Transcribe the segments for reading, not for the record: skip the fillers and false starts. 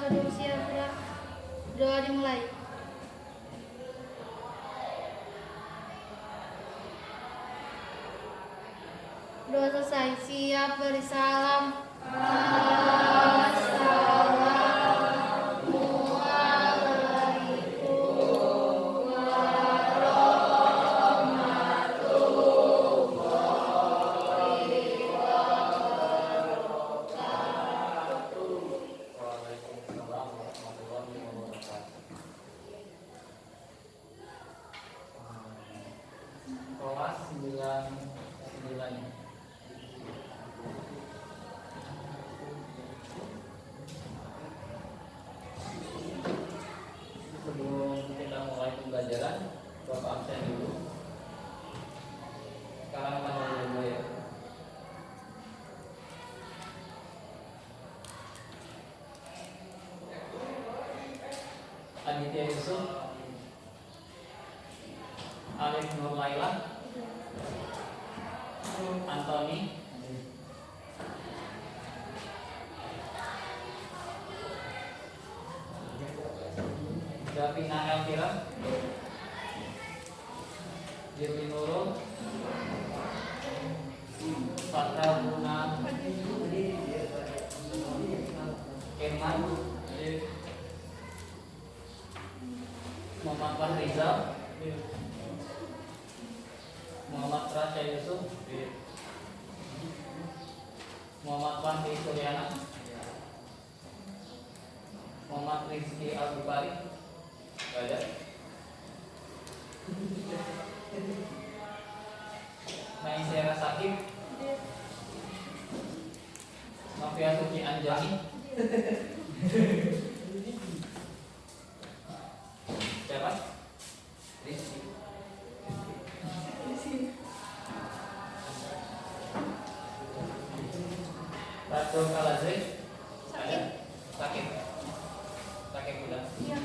kedua siap doa dimulai. Doa selesai, siap beri salam. Kelas 9. Sebelum kita mulai pembelajaran, Bapak absen dulu. Sekarang panggil dulu ya. Aditya Yusuf, Alif Nur Laila, Antoni, Davina Elvira, Jirwi Nurul, Fatra Buna, Keman, Muhammad Fahrizal, Muhammad Rasya Yusuf, Muhammad Fahri Suryana, Muhammad Rizky Al-Bupari, ada Maisera Sakib, Novia Suci Anjani, siapa? Rizky. Ratu Kalazri, ada? Sakit udah. Iya.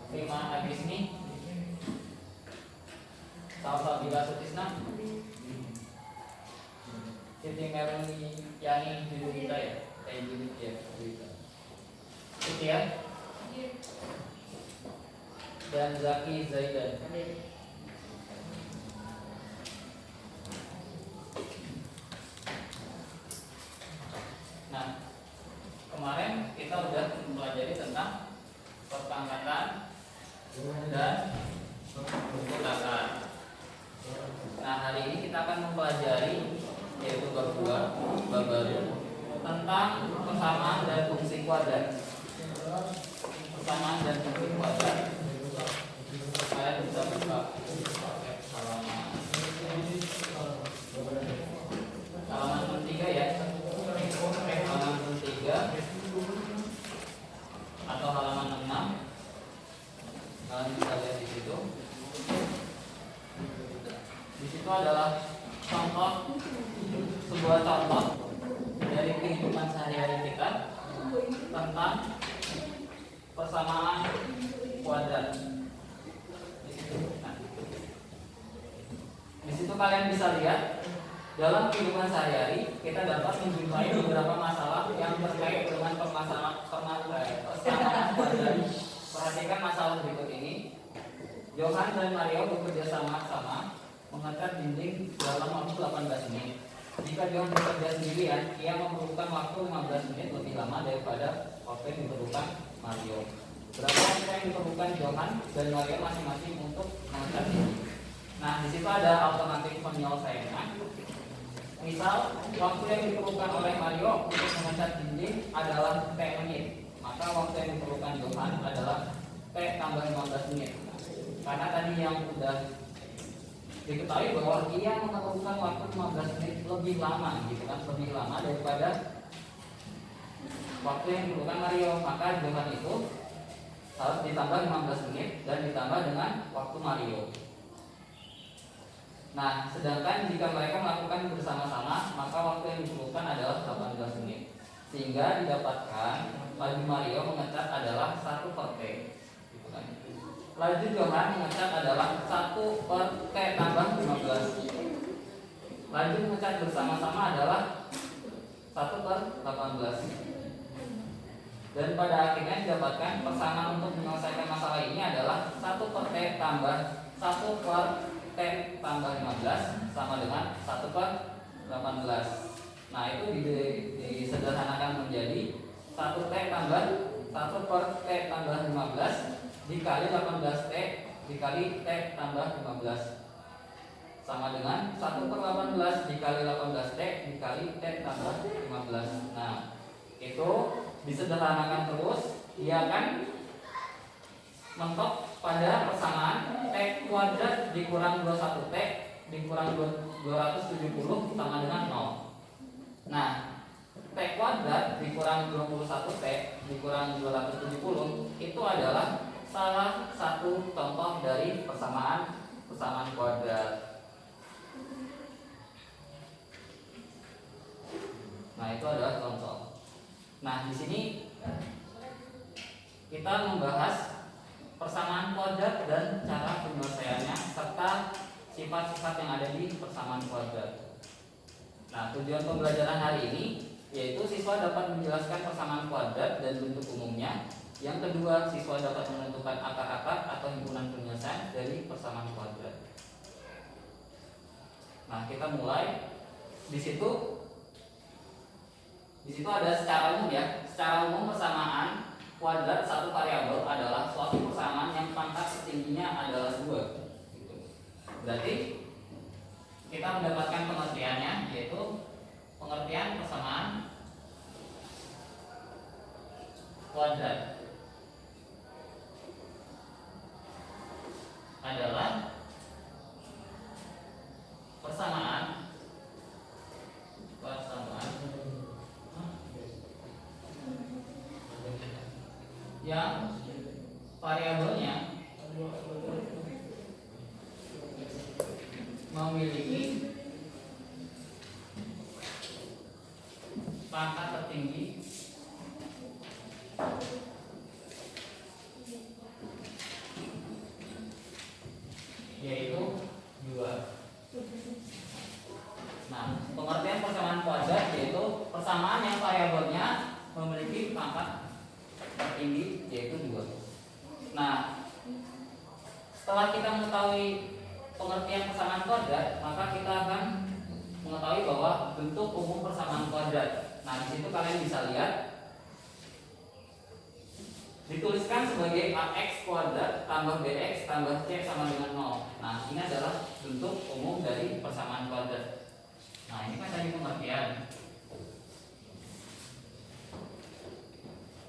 Prima Agrisni, Salsabila Sutisna, Siti Meruni Yani Judita ya, Judit ya, Sitian, dan Zaki Zaidan. Nah, kemarin kita udah mempelajari tentang perpangkatan dan penggunaan. Nah, hari ini kita akan mempelajari yaitu bab 2, bab baru tentang persamaan dan fungsi kuadrat. Persamaan dan fungsi kuadrat. Kalian bisa buka halaman 3 ya. Halaman 3 atau halaman 6. Kalian bisa lihat di situ. Di situ adalah sebuah contoh dari kehidupan sehari-hari kita tentang persamaan kuadrat. Di situ kalian bisa lihat dalam kehidupan sehari-hari kita dapat menjumpai beberapa masalah yang terkait dengan persamaan kuadrat. Perhatikan masalah berikut ini. Johan dan Mario bekerja sama-sama mengecat dinding dalam waktu 18 menit. Jika Johan bekerja sendirian, ia memerlukan waktu 15 menit lebih lama daripada waktu yang diperlukan Mario. Berapa waktu yang diperlukan Johan dan Mario masing-masing untuk mengecat dinding? Nah, di situ ada alternatif penyelesaiannya. Misal, waktu yang diperlukan oleh Mario untuk mengecat dinding adalah T menit. Maka waktu yang diperlukan Johan adalah T tambah 15 menit. Karena tadi yang sudah diketahui bahwa ia memerlukan waktu 15 menit lebih lama, gitu kan, lebih lama daripada waktu yang diperlukan Mario. Maka Johan itu harus ditambah 15 menit dan ditambah dengan waktu Mario. Nah, sedangkan jika mereka melakukan bersama-sama, maka waktu yang diperlukan adalah 18 menit. Sehingga didapatkan laju Mario mengecat adalah 1 per T, gitu kan. Laju Johan mengecat adalah 1 per T tambah 15. Laju mengecat bersama-sama adalah 1/18. Dan pada akhirnya didapatkan persamaan untuk menyelesaikan masalah ini adalah 1/T tambah 1/T tambah 15 sama dengan 1/18. Nah, itu disederhanakan menjadi 1T tambah 1/T tambah 15 dikali 18T dikali T tambah 15 sama dengan 1/18 dikali 18T dikali T tambah 15. Nah, itu disederhanakan terus, dia akan mentok pada persamaan T kuadrat dikurang 21T dikurang 270 sama dengan 0. Nah, T kuadrat dikurang 21T dikurang 270 itu adalah salah satu contoh dari persamaan kuadrat. Nah, itu adalah contoh. Nah, di sini kita membahas persamaan kuadrat dan cara penyelesaiannya serta sifat-sifat yang ada di persamaan kuadrat. Nah, tujuan pembelajaran hari ini yaitu siswa dapat menjelaskan persamaan kuadrat dan bentuk umumnya. Yang kedua, siswa dapat menentukan akar-akar atau himpunan penyelesaian dari persamaan kuadrat. Nah, kita mulai. Di situ ada secara umum ya. Secara umum persamaan kuadrat satu variabel adalah suatu persamaan yang pangkat setingginya adalah 2. Gitu. Berarti kita mendapatkan pengertiannya, yaitu pengertian persamaan kuadrat adalah persamaan yang variabelnya memiliki pangkat tertinggi yaitu 2. Nah, pengertian persamaan kuadrat yaitu persamaan yang variabelnya memiliki pangkat tertinggi yaitu 2. Nah, setelah kita mengetahui pengertian persamaan kuadrat, maka kita akan mengetahui bahwa bentuk umum persamaan kuadrat. Nah, di situ kalian bisa lihat dituliskan sebagai ax kuadrat tambah bx tambah c sama dengan 0. Nah, ini adalah bentuk umum dari persamaan kuadrat. Nah, ini kan tadi pengertian.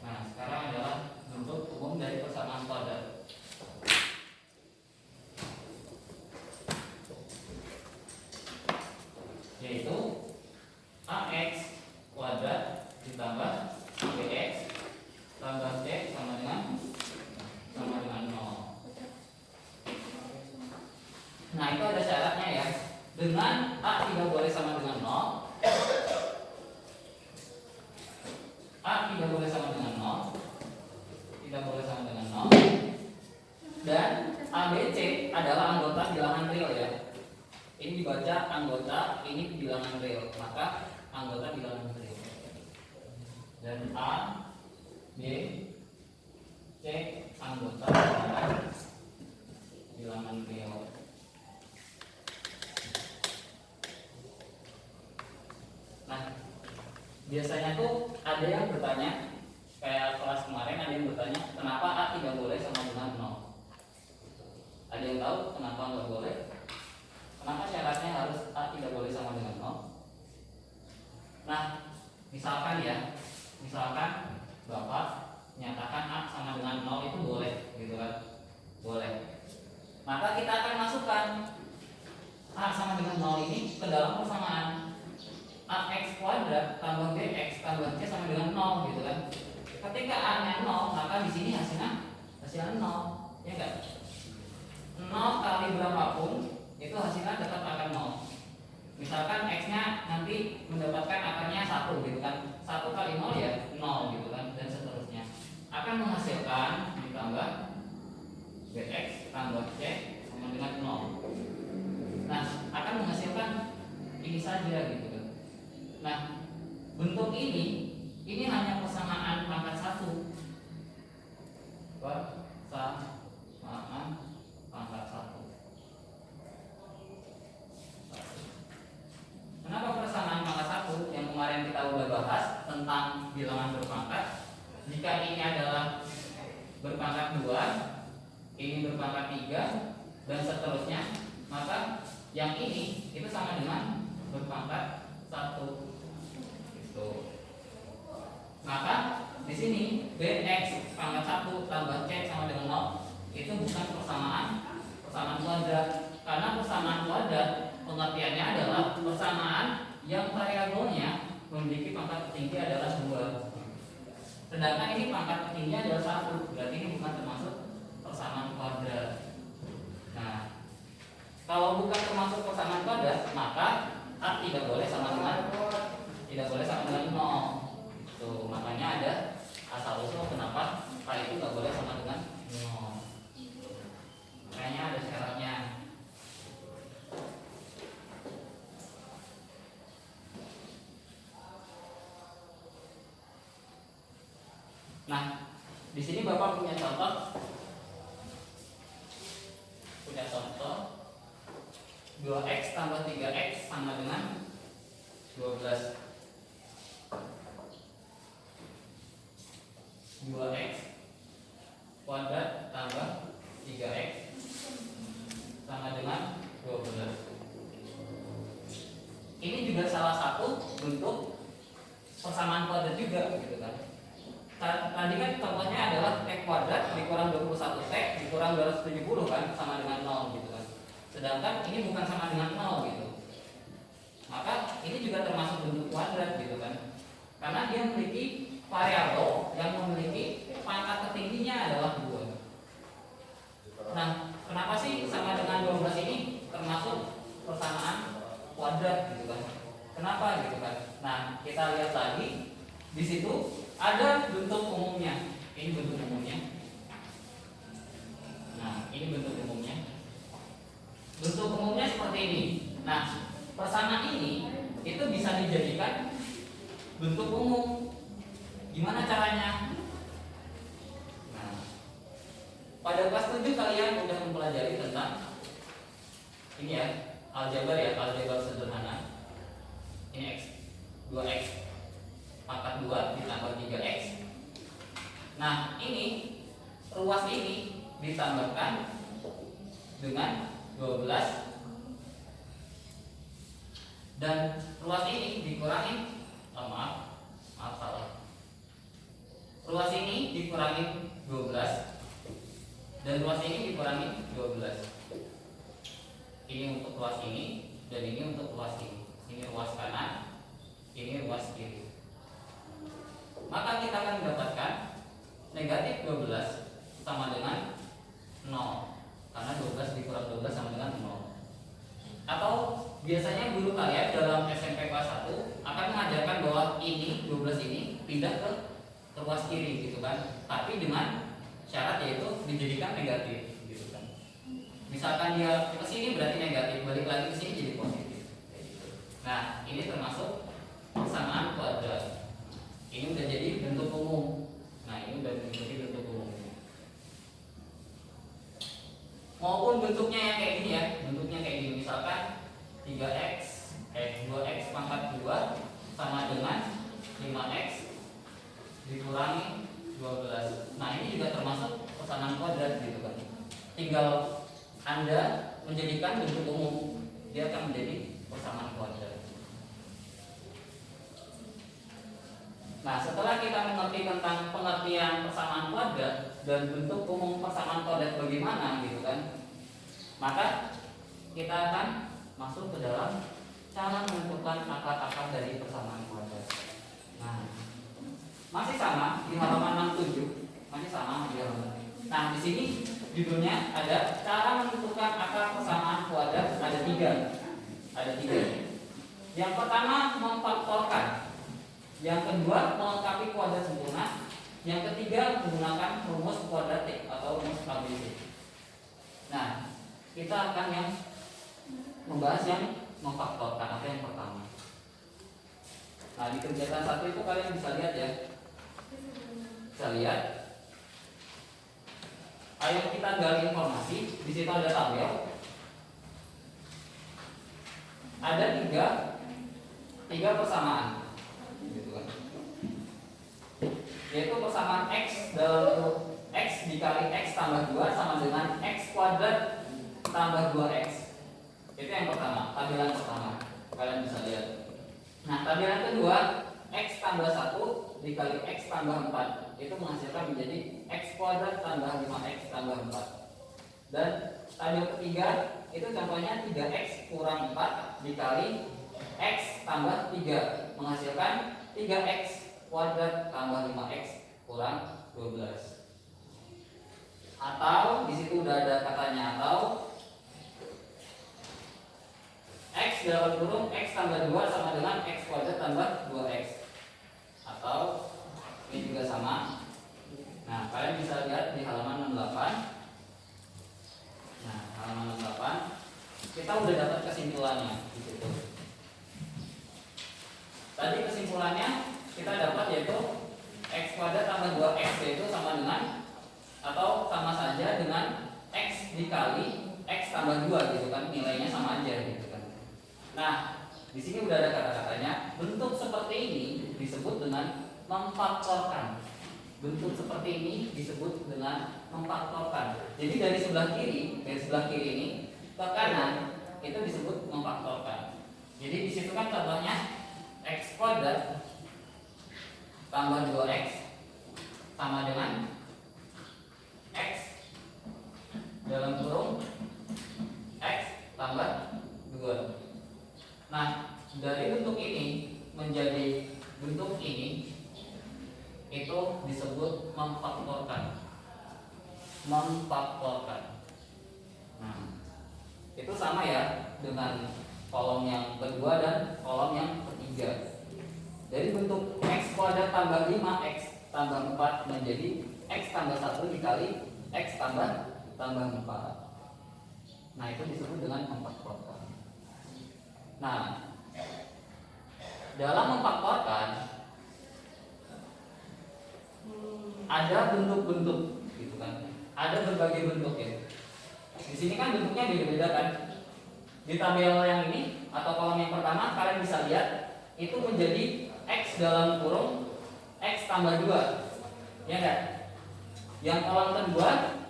Nah, sekarang adalah bentuk umum dari persamaan kuadrat. Yaitu ax kuadrat ditambah bx tambah c sama dengan 0. Nah, itu ada syaratnya ya. Dengan a tidak boleh sama dengan 0, a tidak boleh sama dengan 0, tidak boleh sama dengan 0, dan ABC adalah anggota bilangan real ya. Ini dibaca anggota, ini bilangan real, maka anggota bilangan real. Dan A, B, C anggota bilangan real. Nah, biasanya tuh ada yang bertanya, kayak kelas kemarin ada yang bertanya, kenapa A tidak boleh sama dengan 0? Ada yang tahu kenapa nggak boleh? Kenapa syaratnya harus A tidak boleh sama dengan 0? Nah, misalkan Bapak nyatakan A sama dengan 0 itu boleh, gitu kan? Boleh. Maka kita akan masukkan A sama dengan 0 ini ke dalam persamaan ax kuadrat tambah bx tambah c sama dengan 0, gitu kan? Ketika A-nya 0, maka di sini hasilnya 0, ya enggak? 0 kali berapapun itu hasilnya tetap akan 0. Misalkan x-nya nanti mendapatkan akarnya 1, gitu kan? 1 kali 0 ya 0, gitu kan? Dan seterusnya. Akan menghasilkan ditambah bx tambah c sama dengan 0. Nah, akan menghasilkan ini saja, gitu kan? Nah, bentuk untuk ini hanya persamaan pangkat 1. Persamaan pangkat 1. Kenapa persamaan pangkat 1? Yang kemarin kita udah bahas tentang bilangan berpangkat. Jika ini adalah berpangkat 2, ini berpangkat 3, dan seterusnya, maka yang ini itu sama dengan berpangkat 1. Gitu. Maka di sini bx pangkat 1 tambah c sama dengan 0 itu bukan persamaan kuadrat, karena persamaan kuadrat pengertiannya adalah persamaan yang variabelnya memiliki pangkat tertinggi adalah 2. Sedangkan ini pangkat tertinggi adalah 1, berarti ini bukan termasuk persamaan kuadrat. Nah, kalau bukan termasuk persamaan kuadrat, maka A tidak boleh sama dengan 0. Tuh, makanya ada asal usul kenapa A itu nggak boleh sama dengan 0. Makanya ada syaratnya. Nah, di sini Bapak punya contoh 2x tambah 3x sama dengan 12. 2x kuadrat tambah 3x sama dengan 12. Ini juga salah satu bentuk persamaan kuadrat juga, gitu kan. Tadi kan contohnya adalah x kuadrat dikurang 21 x dikurang 270 kan, sama dengan 0 gitu kan. Sedangkan ini bukan sama dengan 0 gitu. Maka ini juga termasuk bentuk kuadrat gitu kan. Karena dia memiliki variabel yang memiliki pangkat tertingginya adalah 2. Nah, kenapa sih sama dengan 12 ini termasuk persamaan kuadrat gitu kan? Kenapa gitu kan? Nah, kita lihat lagi di situ ada bentuk umumnya. Ini bentuk umumnya. Nah, ini bentuk umumnya. Bentuk umumnya seperti ini. Nah, persamaan ini itu bisa dijadikan bentuk umum. Gimana caranya? Nah, pada kelas 7 kalian sudah mempelajari tentang ini ya, aljabar sederhana. Ini x, 2x pangkat 2 ditambah 3x. Nah, ini ruas ini ditambahkan dengan 12 dan ruas ini dikurangi salah. Ruas ini dikurangi 12 dan ruas ini dikurangi 12. Ini untuk ruas ini dan ini untuk ruas ini. Ini ruas kanan, ini ruas kiri. Maka kita akan mendapatkan negatif 12 sama dengan 0, karena 12 dikurang 12 sama dengan 0. Atau biasanya guru kalian dalam SMP kelas 1 akan mengajarkan bahwa ini 12 ini pindah ke ruas kiri gitu kan, tapi dengan syarat yaitu dijadikan negatif gitu kan. Misalkan dia ke sini berarti negatif, balik lagi ke sini jadi positif gitu. Nah, ini termasuk persamaan kuadrat. Ini udah jadi bentuk umum. Nah, ini udah jadi bentuk umum. Maupun bentuknya yang kayak gini ya, bentuknya kayak gini, misalkan 2x pangkat 2 sama dengan 5x dikurangi 12. Nah, ini juga termasuk persamaan kuadrat gitu kan. Tinggal Anda menjadikan bentuk umum, dia akan menjadi persamaan kuadrat. Nah, setelah kita mengerti tentang pengertian persamaan kuadrat dan bentuk umum persamaan kuadrat bagaimana gitu kan, maka kita akan masuk ke dalam cara menentukan akar-akar dari persamaan kuadrat. Nah, masih sama di halaman 67, masih sama di halaman. Nah, di sini judulnya ada cara menentukan akar persamaan kuadrat, ada tiga. Yang pertama memfaktorkan. Yang kedua melengkapi kuadrat sempurna. Yang ketiga menggunakan rumus kuadratik atau rumus ABC. Nah, kita akan yang membahas yang memfaktorkan atau yang pertama. Nah, di kegiatan 1 itu kalian bisa lihat ya. Bisa lihat. Ayo kita gali informasi. Di situ ada tabel. Ada tiga persamaan. Gitu kan. Yaitu persamaan X dalam X dikali X tambah 2 sama dengan X kuadrat tambah 2X. Itu yang pertama, tampilan pertama. Kalian bisa lihat. Nah, tampilan kedua, X tambah 1 dikali X tambah 4 itu menghasilkan menjadi X kuadrat tambah 5X tambah 4. Dan tabel ketiga itu contohnya 3X kurang 4 dikali X tambah 3 menghasilkan 3X kuadrat tambah 5X kurang 12. Atau di situ udah ada katanya atau X dalam kurung X tambah 2 sama dengan X kuadrat tambah 2X. Atau ini juga sama. Nah, kalian bisa lihat di halaman 68. Nah, halaman 68 kita udah dapat kesimpulannya di situ. Tadi kesimpulannya kita dapat yaitu X kuadrat tambah 2X yaitu sama dengan atau sama saja dengan X dikali X tambah 2 gitu kan, nilainya sama aja gitu kan. Nah, di sini udah ada kata-katanya. Bentuk seperti ini disebut dengan memfaktorkan. Bentuk seperti ini disebut dengan memfaktorkan. Jadi dari sebelah kiri ini ke kanan itu disebut memfaktorkan. Jadi di situ kan contohnya X kuadrat tambah 2X sama dengan X dalam kurung X tambah 2. Nah, dari bentuk ini menjadi bentuk ini itu disebut memfaktorkan. Memfaktorkan. Nah, itu sama ya dengan kolom yang kedua dan kolom yang ketiga. Dari bentuk X kuadrat tambah 5X tambah 4 menjadi X tambah 1 dikali X tambah 4. Nah, itu disebut dengan memfaktorkan. Nah, dalam memfaktorkan ada bentuk-bentuk gitu kan. Ada berbagai bentuk ya. Di sini kan bentuknya beda-beda kan. Di tabel yang ini atau kolom yang pertama kalian bisa lihat itu menjadi X dalam kurung X tambah 2. Ya enggak? Yang kolom kedua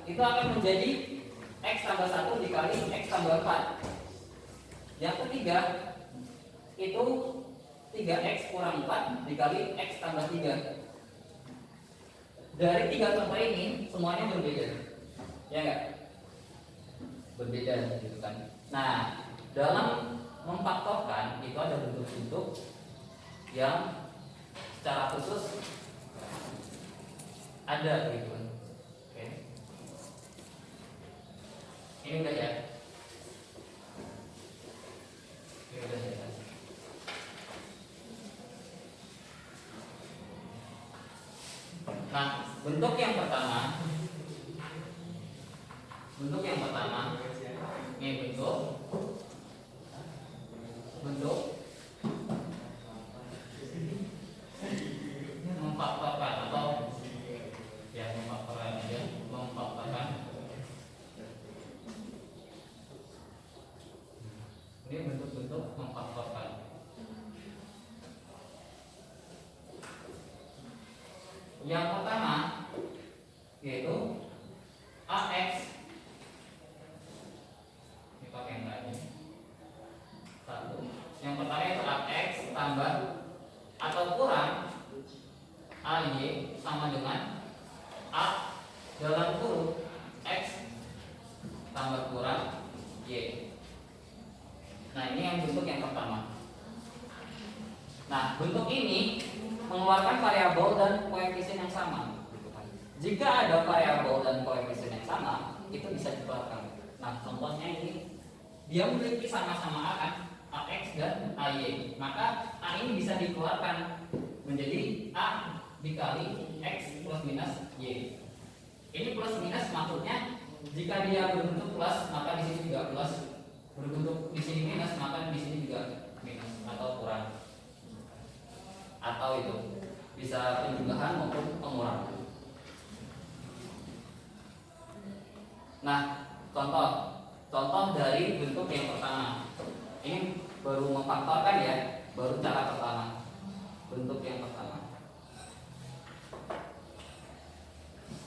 itu akan menjadi X tambah 1 dikali X tambah 4. Yang ketiga itu 3X kurang 4 dikali X tambah 3. Dari 3 contoh ini semuanya berbeda. Ya enggak? Berbeda gitu kan. Nah, dalam memfaktorkan itu ada bentuk-bentuk yang secara khusus ada gitu kan. Oke. Ini udah ya. Nah, bentuk yang pertama ini bentuk memfaktorkan atau ya memfaktorkan aja, memfaktorkan. Ini bentuk-bentuk memfaktorkan. Yang pertama yaitu AX. Ini pakai yang lain. Satu. Yang pertama yaitu AX tambah atau kurang AY sama dengan A dalam kurung X tambah kurang Y. Nah, ini yang bentuk yang pertama. Nah, bentuk ini mengeluarkan variabel dan koefisien yang sama. Jika ada variabel dan koefisien yang sama, itu bisa dikeluarkan. Nah, contohnya ini dia memiliki sama-sama A kan, AX dan AY. Maka A ini bisa dikeluarkan menjadi A dikali X plus minus Y. Ini plus minus maksudnya jika dia berbentuk plus maka di sini juga plus, berbentuk di sini minus maka di sini juga minus atau kurang. Nah, contoh dari bentuk yang pertama. Ini baru memfaktorkan ya, baru cara pertama. Bentuk yang pertama.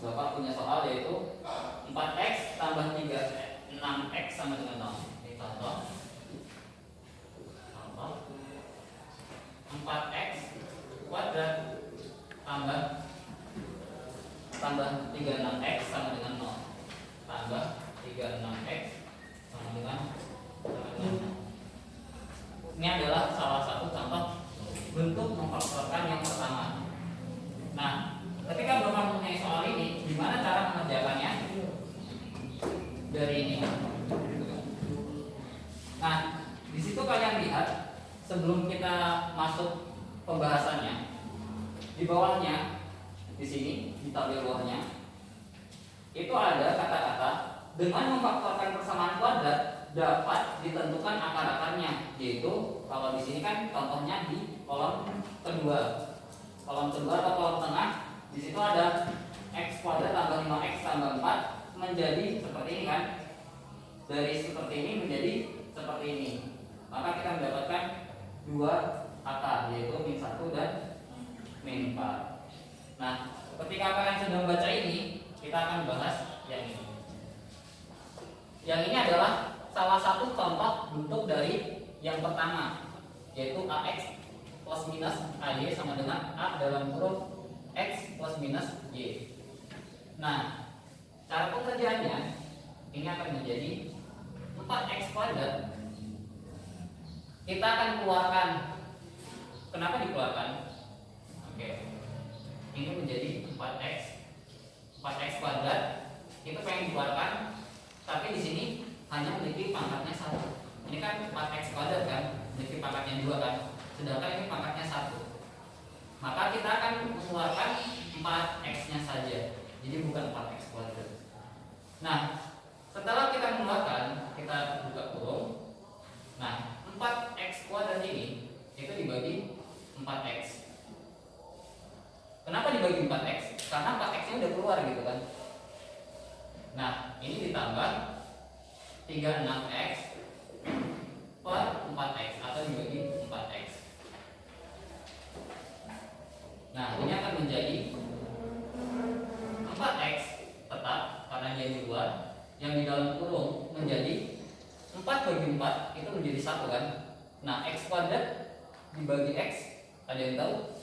Bapak punya soal yaitu 4x tambah 6x sama dengan 0. Ini contoh. 4x kuadrat tambah 36x sama dengan 0. Tambah 36x sama dengan 0. Ini adalah salah satu contoh bentuk memfaktorkan yang pertama. Nah, ketika Bapak mempunyai soal ini, gimana cara mengerjakannya? Dari ini. Nah, di situ kalian lihat sebelum kita masuk pembahasannya, di bawahnya, di sini di tabel bawahnya, itu ada kata-kata dengan memfaktorkan persamaan kuadrat dapat ditentukan akar-akarnya, yaitu kalau di sini kan contohnya di kolom kedua atau kolom tengah, di situ ada x kuadrat tambah 5x tambah 4 menjadi seperti ini kan, dari seperti ini menjadi seperti ini, maka kita mendapatkan dua akar yaitu min 1 dan min 4. Nah, ketika kalian sudah membaca ini, kita akan bahas yang ini. Yang ini adalah salah satu contoh bentuk dari yang pertama, yaitu ax plus minus ay sama dengan a dalam huruf x plus minus y. Nah, cara pengerjaannya ini akan menjadi 4x kuadrat. Kita akan keluarkan. Kenapa dikeluarkan? Oke. Ini menjadi 4x kuadrat. Itu pengen dikeluarkan, tapi di sini hanya memiliki pangkatnya 1. Ini kan 4x kuadrat kan, memiliki pangkatnya 2 kan. Sedangkan ini pangkatnya 1. Maka kita akan mengeluarkan 4x-nya saja. Jadi bukan 4x kuadrat. Nah, setelah kita mengeluarkan, kita buka kurung. Nah, 4x kuadrat ini itu dibagi 4x. Kenapa dibagi 4x? Karena 4x-nya udah keluar gitu kan. Nah, ini ditambah 36x per 4x atau dibagi 4x. Nah, ini akan menjadi 4x tetap karena dia di luar, yang di dalam kurung menjadi 4 bagi 4 itu menjadi 1 kan. Nah, x kuadrat dibagi x, ada yang tahu?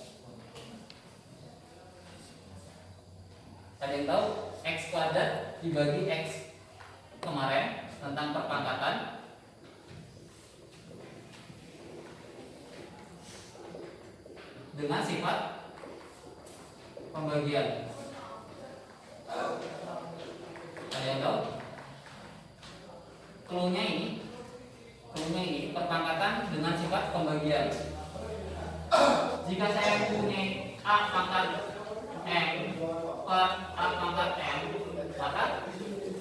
Ada yang tahu? X kuadrat dibagi x kemarin tentang perpangkatan dengan sifat pembagian. Ada yang tahu? Cluenya ini perpangkatan dengan sifat pembagian. Jika saya punya a pangkat m per a pangkat m, maka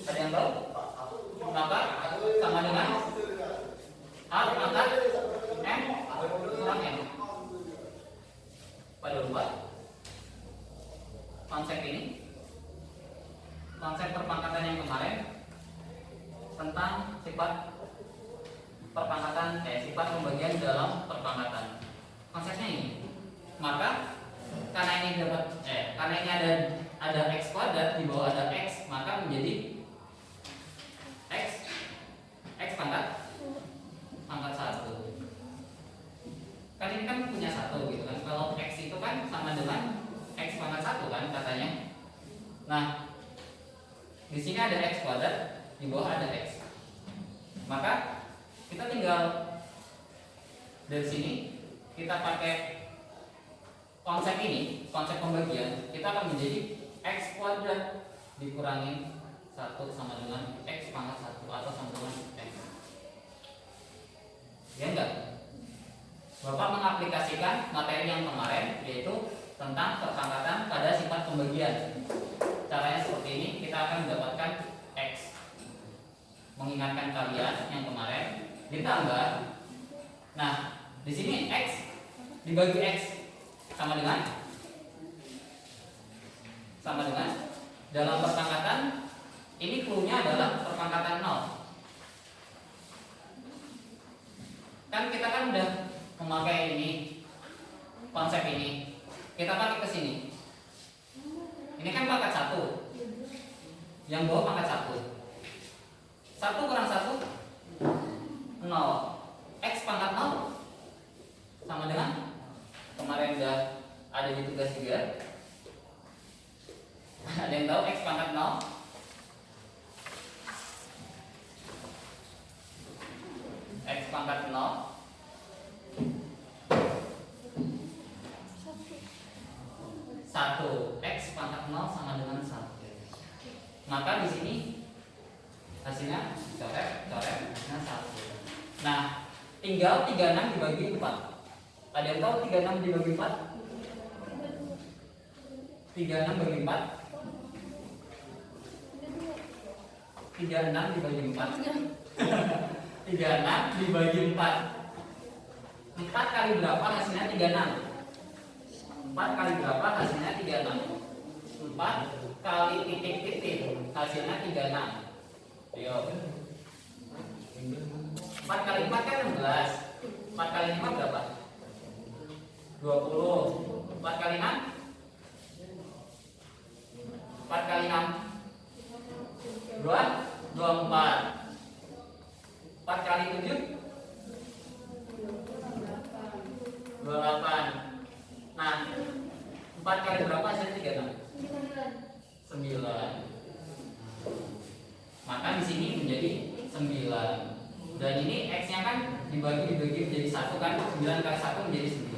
ada yang tahu? Maka sama dengan a pangkat m kurang m. Pada lupa konsep ini, konsep perpangkatan yang kemarin tentang sifat perpangkatan, sifat pembagian dalam perpangkatan. Konsepnya ini. Maka karena ini ada x kuadrat, di bawah ada x, maka menjadi x pangkat 1. Kan ini kan punya 1 gitu kan. Kalau x itu kan sama dengan x pangkat 1 kan katanya. Nah, di sini ada x kuadrat, di bawah ada x. Maka kita tinggal dari sini kita pakai konsep ini, konsep pembagian, kita akan menjadi x kuadrat dikurangi 1 sama dengan x pangkat 1 atau sama dengan x. Ya enggak? Bapak mengaplikasikan materi yang kemarin, yaitu tentang perpangkatan pada sifat pembagian. Caranya seperti ini, kita akan mendapatkan x. Mengingatkan kalian yang kemarin, ditambah. Nah, di sini x dibagi x sama dengan dalam perpangkatan Ini clue-nya adalah perpangkatan 0. Kan kita kan udah memakai ini, konsep ini. Kita pakai ke sini. Ini kan pangkat 1. Yang bawah pangkat 1. 1 kurang 1 0. X pangkat 0 sama dengan kemarin udah ada di tugas juga. Ada yang tahu X pangkat 0? X pangkat 0 1. X pangkat 0 sama dengan 1. Maka di sini hasilnya coret, hasilnya 1. Nah, tinggal 36 dibagi 4. Ada yang tahu 36 dibagi 4? 36 bagi 4? 36 dibagi 4. 36 dibagi 4. 4 kali berapa hasilnya 36? 4 kali berapa hasilnya 36? 4 kali titik-titik hasilnya 36. Ayo. 4 kali 4 kan 16. 4 kali 5 berapa? 20. 4 kali 6? 4 kali 6? 24. 4 kali 7? 28. Nah, 4 kali berapa hasilnya 36? 9. Maka di sini menjadi 9. Dan ini X-nya kan dibagi menjadi 1 kan? 9 kali 1 menjadi 9.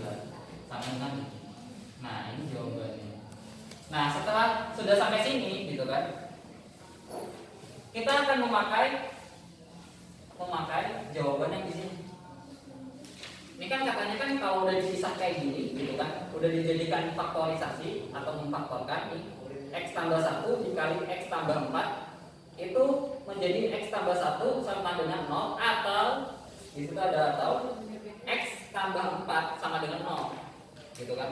Sama dengan ini. Nah, ini jawabannya. Nah, setelah sudah sampai sini gitu kan, kita akan memakai jawaban yang di sini. Ini kan katanya kan kalau udah dipisah kayak gini gitu kan, udah dijadikan faktorisasi atau memfaktorkan nih, X tambah 1 dikali X tambah 4 itu menjadi X tambah 1 sama dengan 0, atau di situ ada atau X tambah 4 sama dengan 0 gitu kan.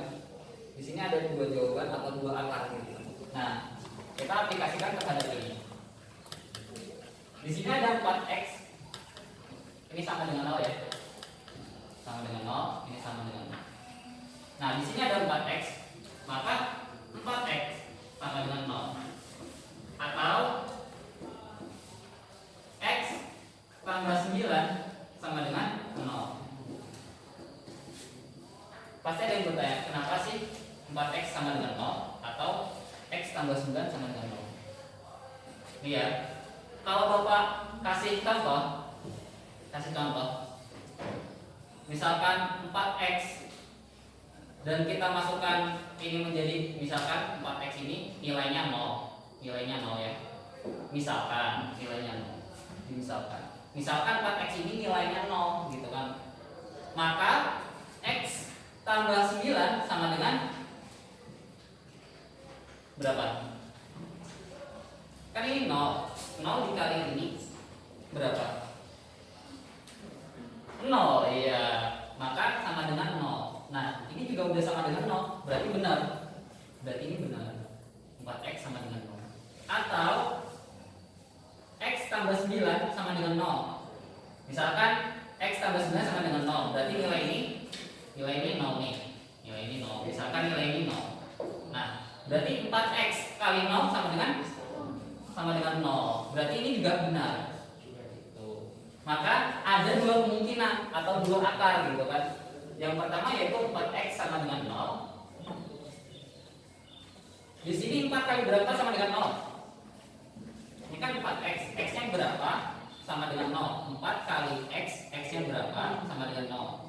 Di sini ada dua jawaban atau dua akar gitu. Nah, kita aplikasikan kepada ini. Di sini ada 4X. Ini sama dengan 0 ya. Sama dengan 0, ini sama dengan 0. Nah, di sini ada 4X. Maka 4X sama dengan 0. Atau X tambah 9 sama dengan 0. Pasti ada yang bertanya, kenapa sih 4X sama dengan 0 atau X tambah 9 sama dengan 0? Ini ya. Kalau Bapak kasih contoh, misalkan 4X dan kita masukkan ini menjadi, misalkan 4X ini nilainya 0 ya. Misalkan nilainya 0. Misalkan 4X ini nilainya 0 gitu kan. Maka X tambah 9 sama dengan berapa? Kan ini 0 dikali ini berapa? 0, iya. Maka sama dengan 0. Nah, ini juga udah sama dengan 0. Berarti benar. Berarti ini benar. 4X sama dengan 0. Atau X tambah 9 sama dengan 0. Misalkan X tambah 9 sama dengan 0. Berarti nilai ini 0 nih. Nilai ini 0. Misalkan nilai ini 0. Nah, berarti 4X kali 0 sama dengan 0. Berarti ini juga benar. Maka ada dua kemungkinan atau dua akar gitu kan. Yang pertama yaitu 4X sama dengan 0. Di sini 4 kali berapa sama dengan 0? Ini kan 4X, X-nya berapa? Sama dengan 0. 4 kali X, X-nya berapa? Sama dengan 0.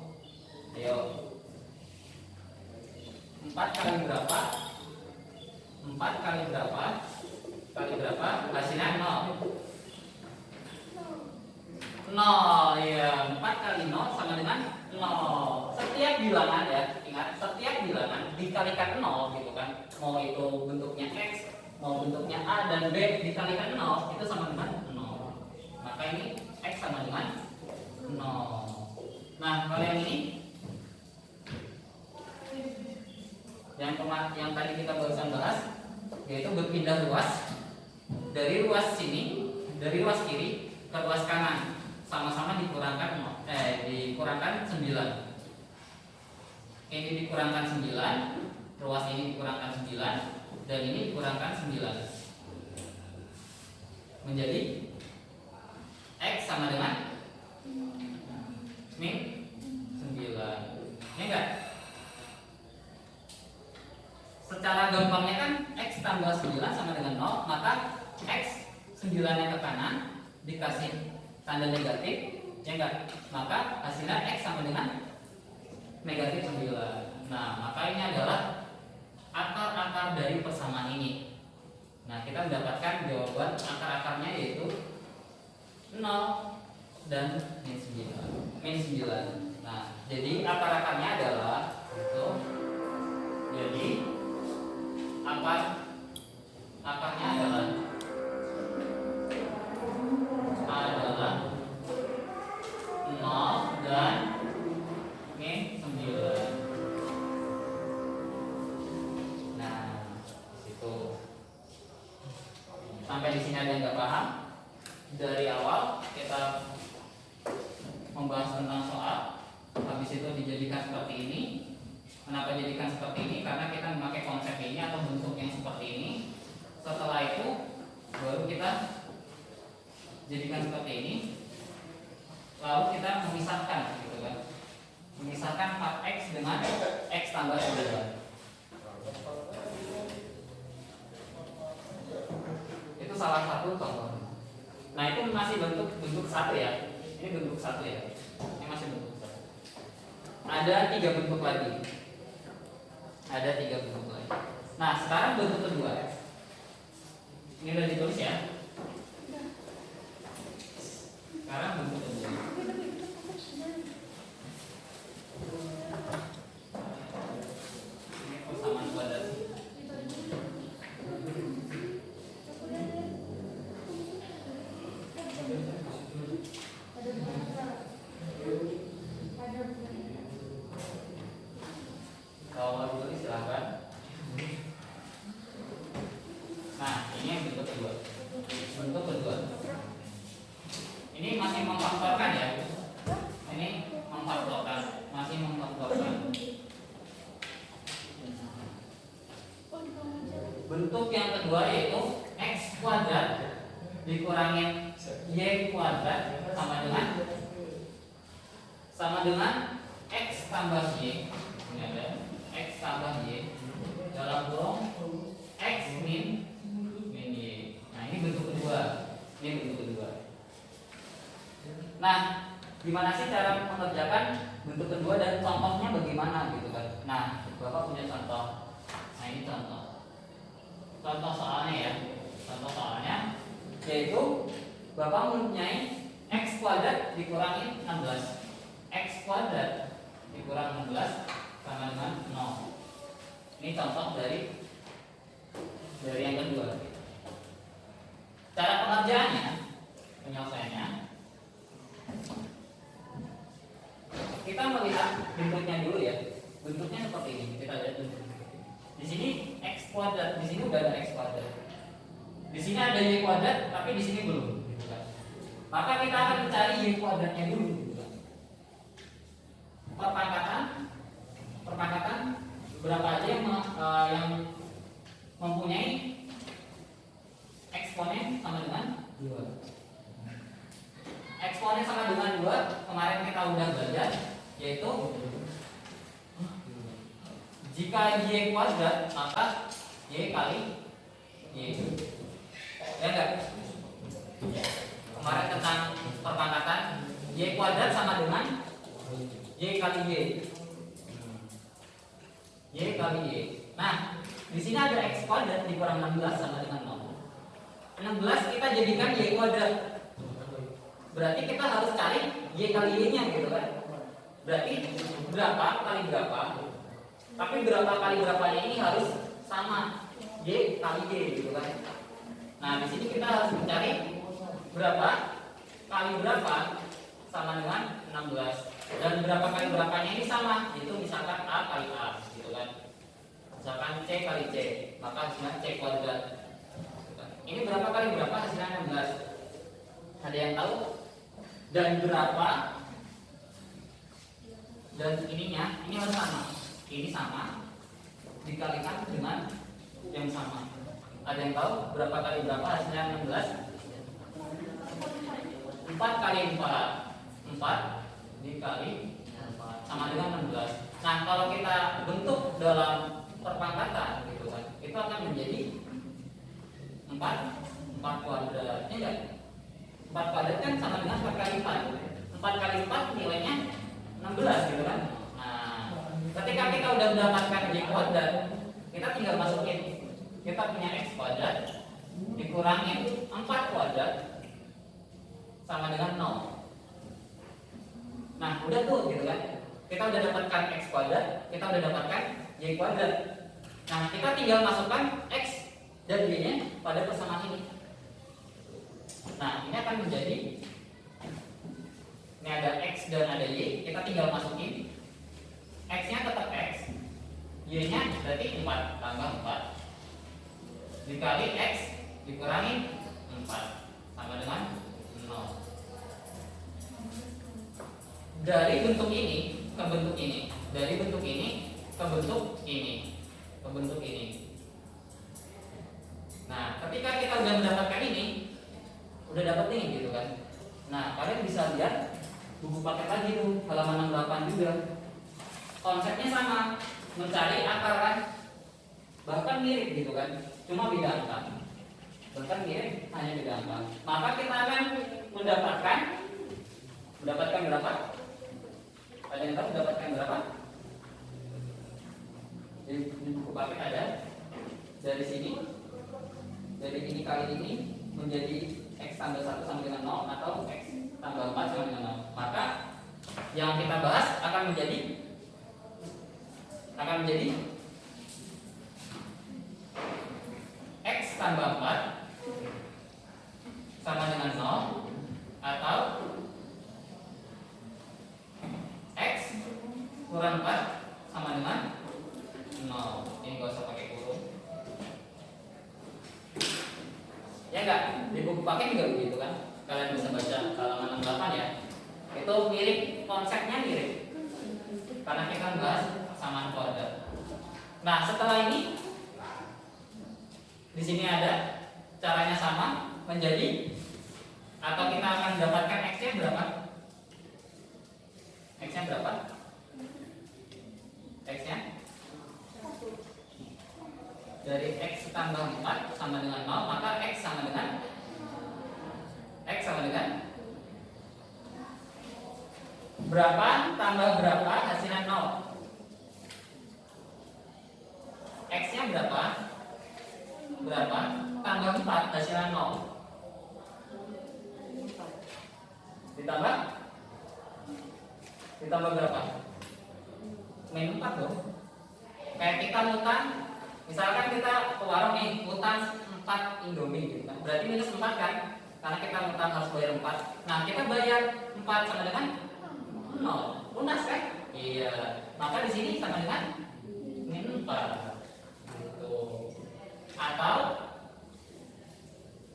Ayo. 4 kali berapa? 4 kali berapa? Kali berapa? Hasilnya 0. 0 ya, 4 kali 0 sama dengan 0. Setiap bilangan ya, ingat, setiap bilangan dikalikan 0 gitu kan. Mau itu bentuknya X, mau bentuknya A dan B dikalikan 0, itu sama dengan 0. Maka ini X sama dengan 0. Nah, kalau yang ini yang tadi kita barusan bahas, yaitu berpindah luas dari ruas sini, dari ruas kiri ke ruas kanan sama-sama dikurangkan 9. Ini dikurangkan 9, ruas ini dikurangkan 9, dan ini dikurangkan 9. Menjadi X sama dengan min 9. Ya enggak? Secara gampangnya kan X tambah 9 sama dengan 0, maka X 9-nya ke kanan dikasih tanda negatif, ya enggak? Maka hasilnya X sama dengan negatif 9. Nah, maka ini adalah akar-akar dari persamaan ini. Nah, kita mendapatkan jawaban akar-akarnya yaitu 0 dan min 9. Nah, jadi akar-akarnya adalah itu. Jadi akarnya adalah 0 dan min 9. Nah, situ. Sampai di sini ada yang nggak paham? Dari awal kita membahas tentang soal, habis itu dijadikan seperti ini. Kenapa jadikan seperti ini? Karena kita memakai konsep ini atau bentuk yang seperti ini. Setelah itu baru kita jadikan seperti ini. Lalu kita memisahkan, gitu kan? Memisahkan 4x dengan x tambah 9. Itu salah satu contoh. Nah, itu masih bentuk satu ya. Ini bentuk satu ya. Ini masih bentuk satu. Ada 3 bentuk lagi. Nah, sekarang bentuk kedua. Ini udah ditulis ya. Sekarang bentuk kedua. Ini persamaan kuadrat. Kalau mau ditulis silahkan. Nah, ini yang bentuk kedua. Ini masih memfaktorkan ya. Ini masih memfaktorkan. Bentuk yang kedua yaitu x kuadrat dikurangin y kuadrat sama dengan x tambah y. Ini ada x tambah y dalam kurung x min y. Nah, ini bentuk kedua. Nah, gimana sih cara mengerjakan bentuk kedua dan contohnya bagaimana gitu kan? Nah, Bapak punya contoh. Nah, ini contoh soalnya ya. Contoh soalnya yaitu Bapak mempunyai x kuadrat dikurangin 16. X kuadrat dikurang 16 sama dengan 0. Ini contoh dari yang kedua. Cara pengerjaannya, penyelesaiannya, kita melihat bentuknya dulu ya. Bentuknya seperti ini. Kita lihat bentuknya. Di sini x kuadrat, di sini udah ada x kuadrat. Di sini ada y kuadrat, tapi di sini belum. Gitu kan. Maka kita akan mencari y kuadratnya dulu. Gitu kan. Perpangkatan berapa aja yang mempunyai eksponen sama dengan 2. Eksponen sama dengan 2 kemarin kita udah belajar, yaitu jika y kuadrat maka y kali y. Ya enggak? Kemarin tentang perpangkatan y kuadrat sama dengan y kali y. Y kali y. Nah, di sini ada x kuadrat dikurang 16 sama dengan 0. 16 kita jadikan y kuadrat. Berarti kita harus cari y kali y-nya gitu kan. Berarti berapa kali berapa? Tapi berapa kali berapanya ini harus sama y kali y gitu kan. Nah, di sini kita harus mencari berapa kali berapa sama dengan 16. Dan berapa kali berapanya ini sama, itu misalkan a kali a gitu kan. Misalkan c kali c, maka hasilnya c kuadrat gitu kan. Ini berapa kali berapa hasilnya 16? Ada yang tahu? Dan berapa? Dan ininya, ini harus sama. Ini sama dikalikan dengan yang sama. Ada yang tahu berapa kali berapa hasilnya 16? 4 kali 4 dikali 4 sama dengan 16. Nah, kalau kita bentuk dalam perpangkatan gitu kan, itu akan menjadi 4 kuadrat. Ya enggak? 4 kuadrat kan sama dengan 4 kali 4. 4 kali 4 nilainya 16 gitu kan. Nah, ketika kita udah mendapatkan y kuadrat, kita tinggal masukin. Kita punya x kuadrat dikurangin 4 kuadrat sama dengan 0. Nah, udah tuh gitu kan. Kita udah dapatkan x kuadrat, kita udah dapatkan y kuadrat. Nah, kita tinggal masukkan x dan y-nya pada persamaan ini. Nah, ini akan menjadi, ini ada x dan ada y, kita tinggal masukin. X-nya tetap x, y-nya berarti 4 tambah 4 dikali x dikurangi 4 sama dengan 0. Dari bentuk ini ke bentuk ini, dari bentuk ini ke bentuk ini, ke bentuk ini. Nah, ketika kita udah mendapatkan ini, udah dapat nih gitu kan. Nah, kalian bisa lihat buku paket lagi tuh, halaman 68 juga. Konsepnya sama, mencari akar kan, bahkan mirip gitu kan, cuma beda angka. Bahkan mirip, hanya beda angka. Maka kita akan mendapatkan berapa? Ada yang tahu mendapatkan berapa? Di buku paket ada dari sini, dari ini kali ini menjadi x tambah 1 sama dengan 0 atau x tambah 4 sama dengan 0. Maka yang kita bahas akan menjadi x tambah 4 sama dengan 0 atau x kurang 4 sama dengan 0. Ini gak usah pakai kurung. Ya enggak? Di buku paket juga begitu kan? Kalian bisa baca halaman 68 ya. Itu mirip, konsepnya mirip. Karena kita bahas persamaan kuadrat. Nah, setelah ini di sini ada caranya sama menjadi, atau kita akan mendapatkan x-nya berapa? X-nya berapa? X-nya dari x tambah 4 sama dengan 0, maka x sama dengan berapa tambah berapa hasilnya 0. X-nya berapa tambah 4 hasilnya 0. Ditambah berapa? Min 4 dong. Kayak kita ngutang, misalkan kita ke warung nih, ngutang 4 Indomie gitu kan. Berarti minus 4 kan? Karena kita ngutang harus bayar 4. Nah, kita bayar 4 sama dengan 0. Lunas kan? Iya. Maka di sini sama dengan min 4. Gitu. Atau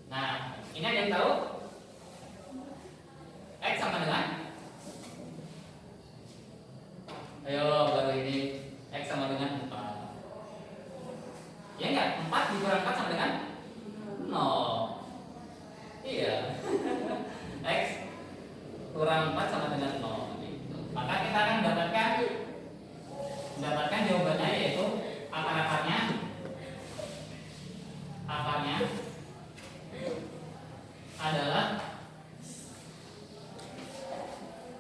nah, ini ada yang tahu? X sama dengan, ayo baru ini, X sama dengan 4. Ya enggak? 4 dikurang 4 sama dengan 0. Iya. X kurang 4 sama dengan 0 gitu. Maka kita akan mendapatkan jawabannya, yaitu akarnya adalah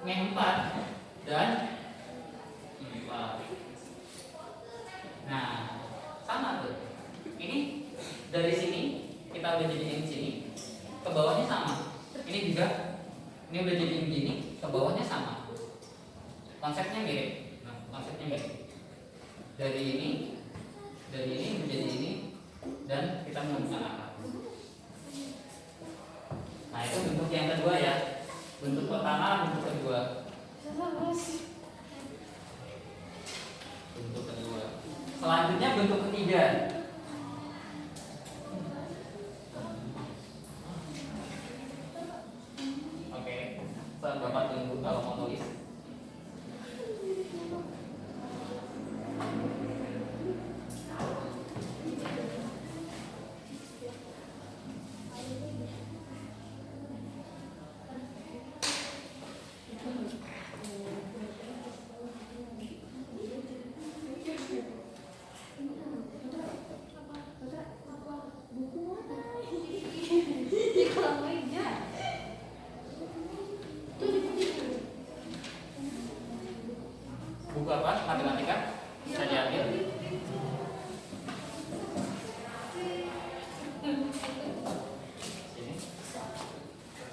min 4 dan 4. Nah, sama tuh. Ini dari sini kita udah jadiin sini, ke bawahnya sama. Ini juga, ini udah jadiin gini, ke bawahnya sama. Konsepnya mirip. Nah, konsepnya mirip. Dari ini menjadi ini, dan kita menemukan akar. Nah, itu bentuk yang kedua ya. Bentuk pertama, bentuk kedua. Selanjutnya bentuk ketiga. buku apa? Matematika bisa diambil. Sini.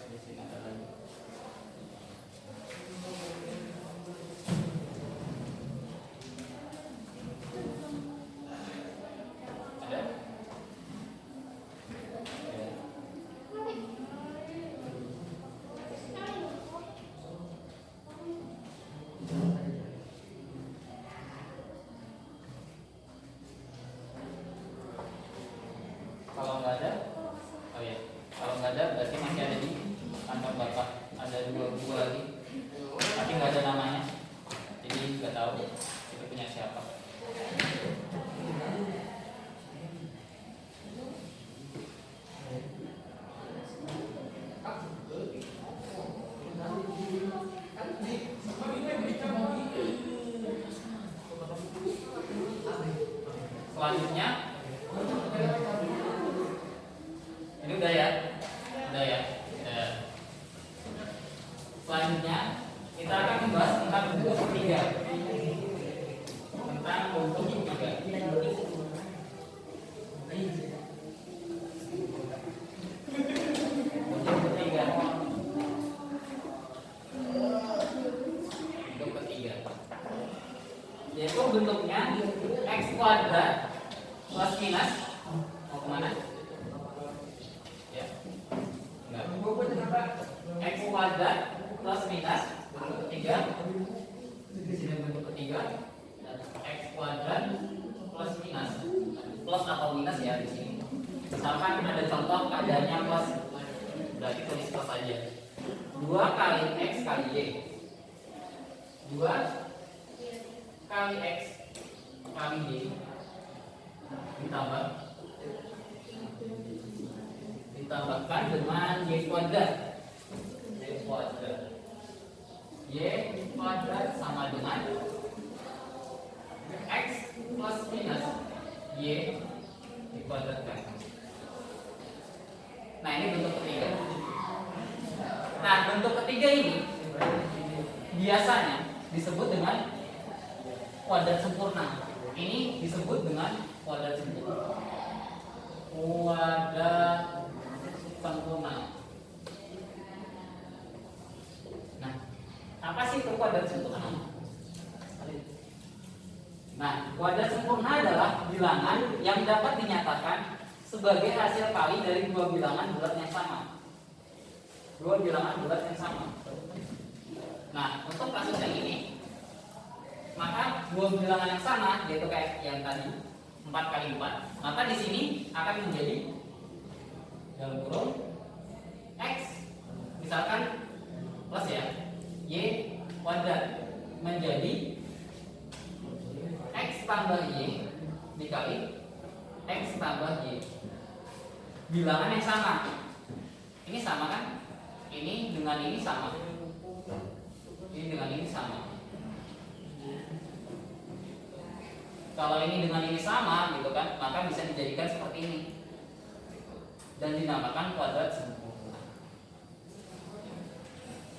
Di sini ada lagi. Ada? Kalau nggak ada, oh ya, kalau nggak ada berarti masih ada di kantor bapak. Ada 2 buku lagi, tapi nggak ada namanya, jadi nggak tahu itu punya siapa. Selanjutnya, ini udah ya, udah ya. Selanjutnya kita akan membahas tentang bentuk ketiga, tentang bentuk ketiga. Bentuk ketiga, bentuk ketiga, yaitu bentuknya x kuadrat plus minus mau kemana? Ya, enggak. X kuadrat plus minus bentuk ketiga. Di sini bentuk ketiga. X kuadrat plus minus, plus atau minus ya di sini. Misalkan ada contoh adanya plus, berarti tulis plus saja. 2 kali x kali y. 2 kali x kali y ditambahkan dengan y kuadrat. Y kuadrat sama dengan x plus minus y dikuadratkan. Nah, ini bentuk ketiga. Nah, bentuk ketiga ini biasanya disebut dengan kuadrat sempurna. Ini disebut dengan kuadrat sempurna. Kuadrat sempurna. Nah, apa sih itu kuadrat sempurna? Nah, kuadrat sempurna adalah bilangan yang dapat dinyatakan sebagai hasil kali dari 2 bilangan bulat yang sama. 2 bilangan bulat yang sama. Nah, untuk kasus yang ini, maka 2 bilangan yang sama, yaitu kayak yang tadi 4 kali 4, maka di sini akan menjadi dalam kurung x, misalkan plus ya, y kuadrat menjadi x tambah y dikali x tambah y. Bilangan yang sama. Ini sama kan? Ini dengan ini sama. Ini dengan ini sama. Kalau ini dengan ini sama, gitu kan, maka bisa dijadikan seperti ini dan dinamakan kuadrat sempurna.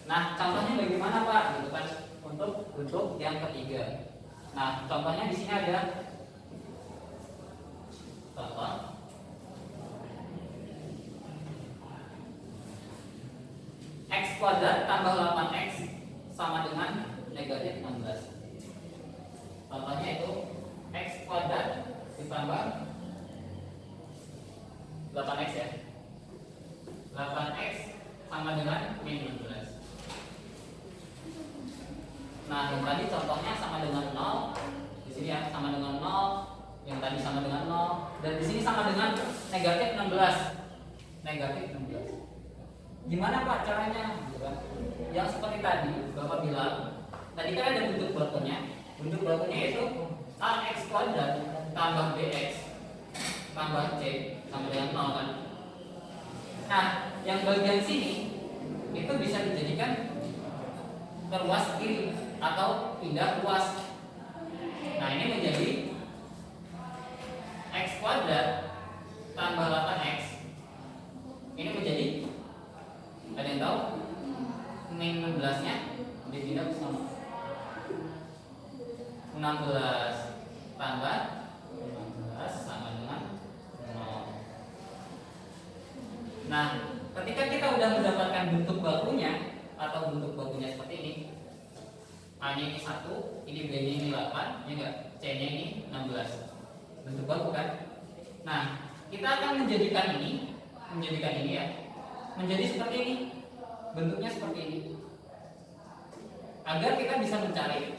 Nah, contohnya bagaimana Pak? Gitu kan, untuk bentuk yang ketiga. Nah, contohnya di sini ada contoh x kuadrat tambah 8x sama dengan negatif 16. Contohnya itu x kuadrat ditambah 8x ya. 8x sama dengan min 16. Nah, yang tadi contohnya sama dengan 0. Di sini ya sama dengan 0, yang tadi sama dengan 0, dan di sini sama dengan negatif 16. Negatif 16. Gimana Pak caranya? Yang seperti tadi Bapak bilang, tadi kan ada bentuk berlakunya. Bentuk berlakunya itu ax kuadrat tambah bx tambah c sama dengan 0 kan. Nah, yang bagian sini itu bisa dijadikan terluas kiri atau pindah luas. Nah, ini menjadi x kuadrat tambah 8x. Ini menjadi, ada yang tahu? Min 16 nya dipindah ke sana. 16 tambah 16 sama dengan 0. Nah, ketika kita udah mendapatkan bentuk bakunya atau bentuk bakunya seperti ini, A-nya ini 1, ini B-nya ini 8, ya enggak? C-nya ini 16. Bentuk baku kan? Nah, kita akan menjadikan ini ya, menjadi seperti ini. Bentuknya seperti ini. Agar kita bisa mencari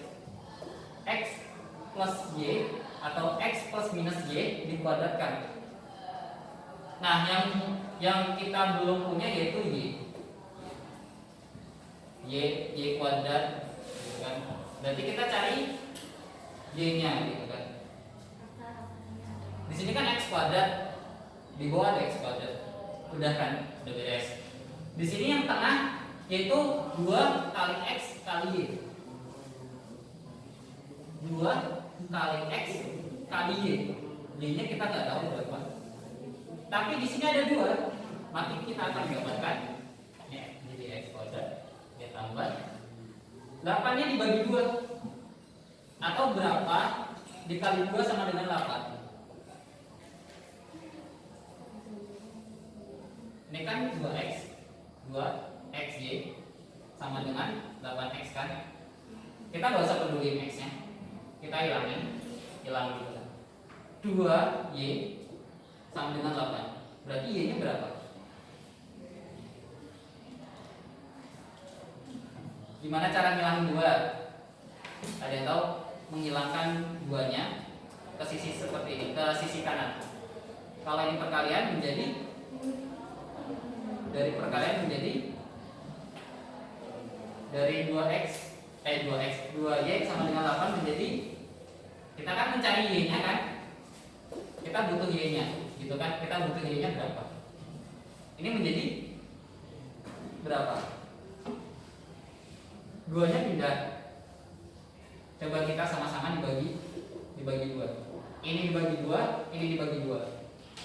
X plus Y atau X plus minus Y dikuadratkan. Nah, yang kita belum punya yaitu Y kuadrat, gitu kan? Berarti kita cari Y-nya, gitu kan? Di sini kan X kuadrat, di bawah ada X kuadrat, udah kan, udah beres. Di sini yang tengah yaitu 2 kali X kali Y. 2 kali X kali Y. Y-nya kita nggak tahu berapa. Tapi di sini ada 2, maka kita akan dapatkan ya, jadi X kuadrat ya tambah 8-nya dibagi 2 atau berapa dikali 2 sama dengan 8. Ini kan 2xy sama dengan 8x kan. Kita nggak usah peduli x-nya, kita hilang dulu. 2y sama dengan 8. Berarti y-nya berapa? Gimana cara ngilangin 2? Ada yang tahu? Menghilangkan 2-nya ke sisi seperti ini, ke sisi kanan. Kalau ini perkalian menjadi, dari perkalian menjadi dari 2y sama dengan 8 menjadi, kita kan mencari y-nya kan, kita butuh y-nya, gitu kan? Kita butuh y-nya berapa? Ini menjadi berapa? 2-nya pindah. Coba kita sama-sama dibagi 2. Ini dibagi 2, ini dibagi 2.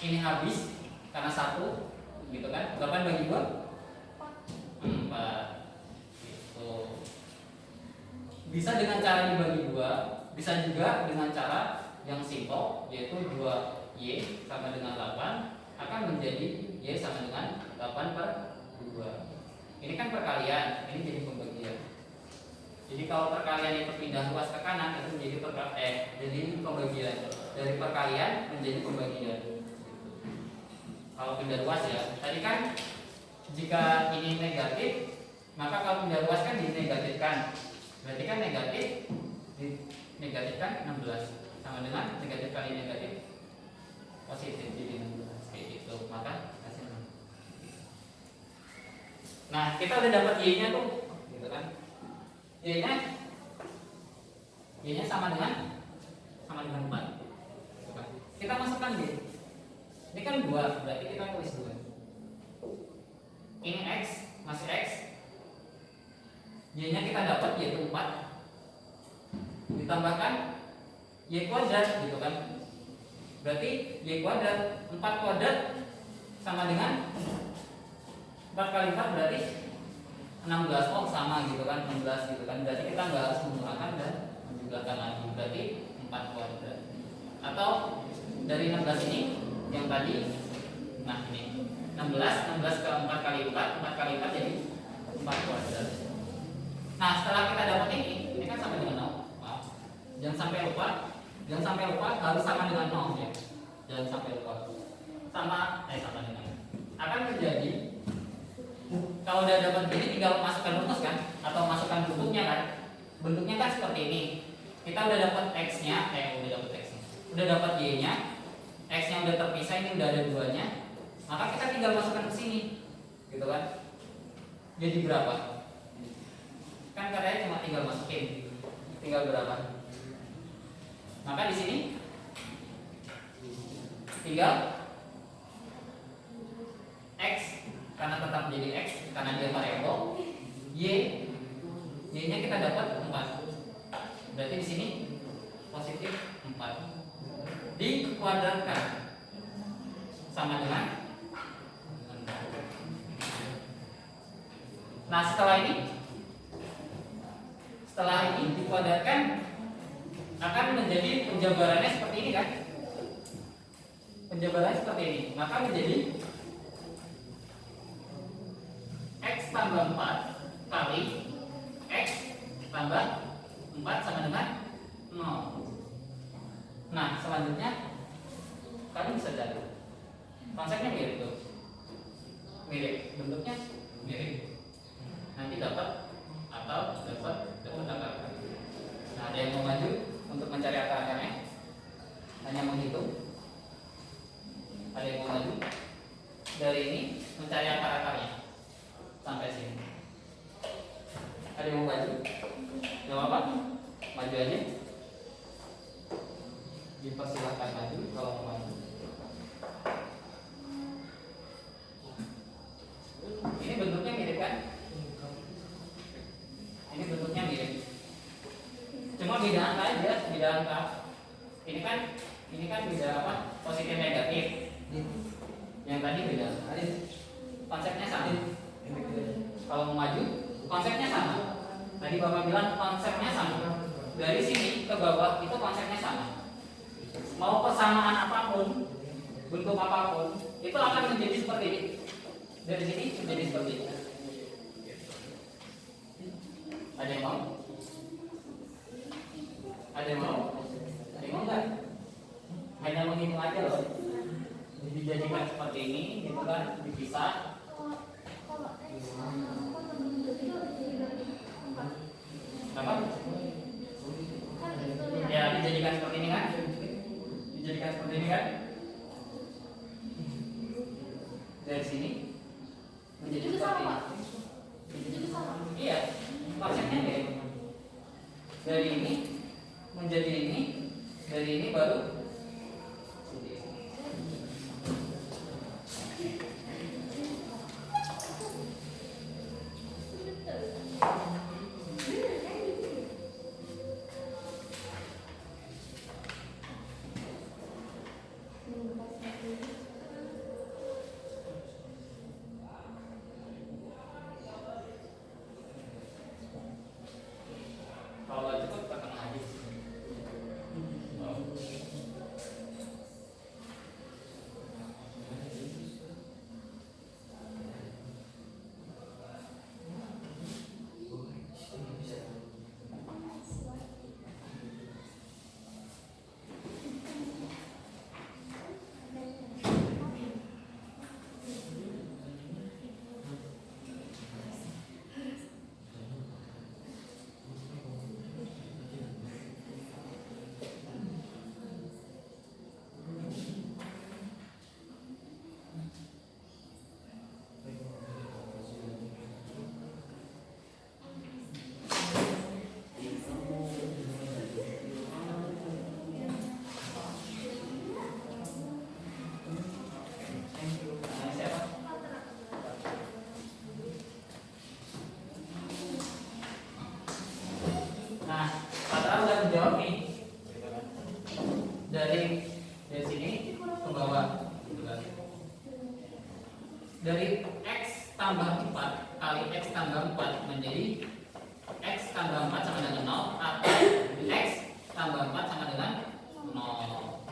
Ini habis karena 1, gitu kan? 8 bagi 2 4. Gitu. Bisa dengan cara dibagi 2, bisa juga dengan cara yang simpel, yaitu 2y sama dengan 8 akan menjadi y sama dengan 8 per 2. Ini kan perkalian, ini jadi pembagian. Jadi kalau perkalian itu pindah luas ke kanan, itu menjadi jadi pembagian. Dari perkalian menjadi pembagian. Kalau pindah luas ya, tadi kan jika ini negatif, maka kalau pindah luas kan dinegatifkan. Berarti kan negatif dinegatifkan 16 sama dengan negatif kali negatif positif, jadi 16 kayak gitu. Maka hasilnya. Nah, kita udah dapat y-nya tuh, gitu kan? Y-nya sama dengan 4. Gitu kan? Kita masukkan y. Ini kan 2, berarti kita tulis 2. Ini X, masih X. Y-nya kita dapat yaitu 4. Ditambahkan Y kuadrat, gitu kan. Berarti Y kuadrat, 4 kuadrat sama dengan 4 kali 4 berarti 16. Oh sama gitu kan, 16 gitu kan. Berarti kita nggak harus menggunakan dan menjumlahkan lagi. Berarti 4 kuadrat. Atau dari 16 ini yang tadi, nah ini 16 ke 4 kali 4 kali 4 jadi 4 kuadrat. Nah setelah kita dapat ini kan sama dengan 0. Maaf, jangan sampai lupa harus sama dengan 0 ya. Jangan sampai lupa. Sama dengan akan menjadi, kalau udah dapat gini tinggal masukkan rumus kan, atau masukkan bentuknya kan. Bentuknya kan seperti ini. Kita udah dapat x-nya, udah dapat y-nya. X-nya udah terpisah, ini udah ada 2-nya. Maka kita tinggal masukkan ke sini. Gitu kan? Jadi berapa? Kan katanya cuma tinggal masukin. Tinggal berapa? Maka di sini tinggal X, karena tetap menjadi X karena dia variabel. Y-nya kita dapat 4. Berarti di sini positif 4. Dikuadratkan sama dengan 4. Nah setelah ini dikuadratkan akan menjadi penjabarannya seperti ini kan? Penjabarannya seperti ini, maka menjadi X tambah 4 kali X tambah 4 sama dengan 0. Nah, selanjutnya kalian bisa cari konsepnya mirip tuh, mirip, bentuknya mirip, nanti dapat atau dapat akar. Nah, ada yang mau maju untuk mencari akar-akarnya, hanya menghitung. Ada yang mau maju dari ini mencari akar-akarnya sampai sini. Ada yang mau maju? Gak apa-apa, maju aja. Dipersilahkan maju kalau mau maju. Ini bentuknya mirip kan? Ini bentuknya mirip. Cuma beda angka aja, beda angka. Ini kan beda apa? Positif negatif. Yang tadi beda. Konsepnya sama. Kalau mau maju, konsepnya sama. Tadi Bapak bilang konsepnya sama. Dari sini ke bawah itu konsepnya sama. Mau persamaan apapun, bentuk apapun, itu akan menjadi seperti ini. Dari sini menjadi seperti ini. Ada yang mau? Ada yang mau? Ada yang mau nggak? Hanya menghitung aja loh. Dijadikan seperti ini, gitu kan, dipisah. Apa? Ya, dijadikan seperti ini kan? Dijadikan seperti ini kan? Dari sini menjadi seperti ini. Iya, konsepnya mirip. Dari ini menjadi ini, dari ini baru kalau cukup tekan aja. Nah, Patra udah menjawab nih. Dari sini ke bawah, gitu kan. Dari X tambah 4 kali X tambah 4 menjadi X tambah 4 sama dengan 0 atau X tambah 4 sama dengan 0.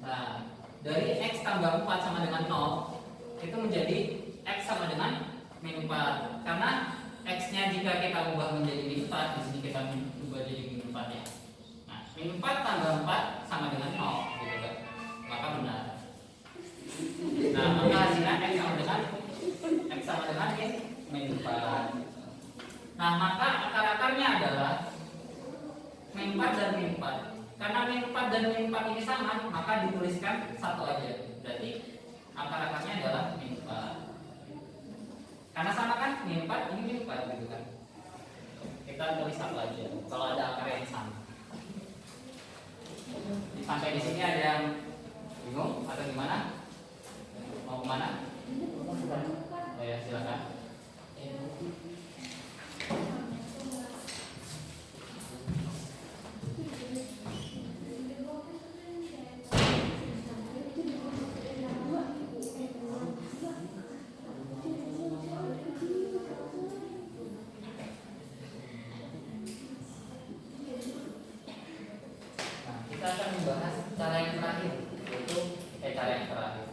Nah, dari X tambah 4 sama dengan 0 itu menjadi X sama dengan min 4. Karena X-nya jika kita ubah menjadi min 4, di sini kita ubah jadi min 4 ya. Nah, min 4 tambah 4 sama dengan 0, gitu kan. Maka benar. Nah, maka hasilnya X sama dengan min 4. Nah, maka akar-akarnya adalah min 4 dan min 4. Karena min 4 dan min 4 ini sama, maka dituliskan satu aja. Berarti akar-akarnya adalah min 4. Karena sama kan, min 4 ini min 4 gitu kan. Kita tulis satu aja kalau ada akar yang sama. Sampai di sini ada yang bingung atau gimana? Mau kemana? Oh ya, silakan. kita akan membahas cara yang terakhir, yaitu cara yang terakhir,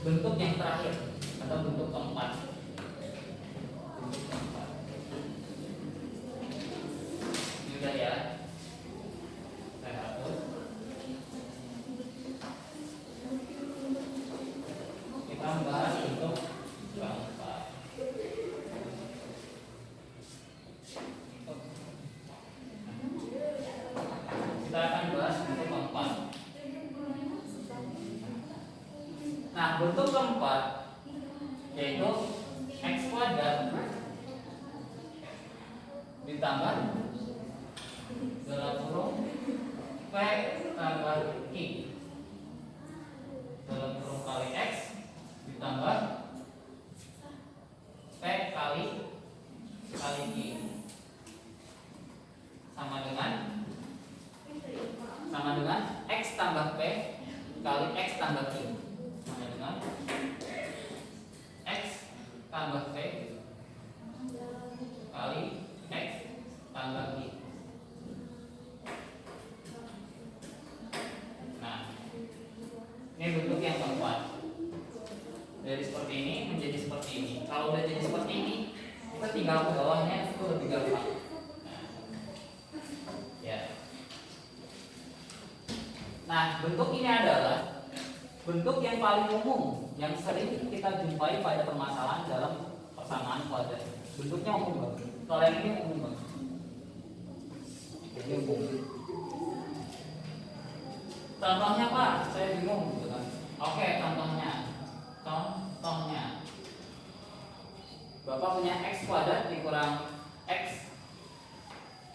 bentuk yang terakhir atau bentuk keempat. Bentuk keempat. Ini udah ya. Saya hapus. Kita membahas bentuk keempat. Kita akan bahas bentuk keempat. Nah, bentuk keempat yaitu x kuadrat ditambah dalam kurung p tambah q dalam kurung kali x ditambah p kali q sama dengan x tambah p kali x tambah q sama dengan x tambah p kali x tambah q. Nah, ini bentuk yang keempat. Dari seperti ini menjadi seperti ini. Kalau udah jadi seperti ini, kita tinggal ke bawahnya itu lebih gampang. Nah, bentuk ini adalah bentuk yang paling umum yang sering kita jumpai pada permasalahan dalam persamaan kuadrat. Bentuknya umum banget. Kalau yang ini umum banget. Ini umum. Contohnya Pak, saya bingung gitu kan. Oke, contohnya. Bapak punya x kuadrat dikurang x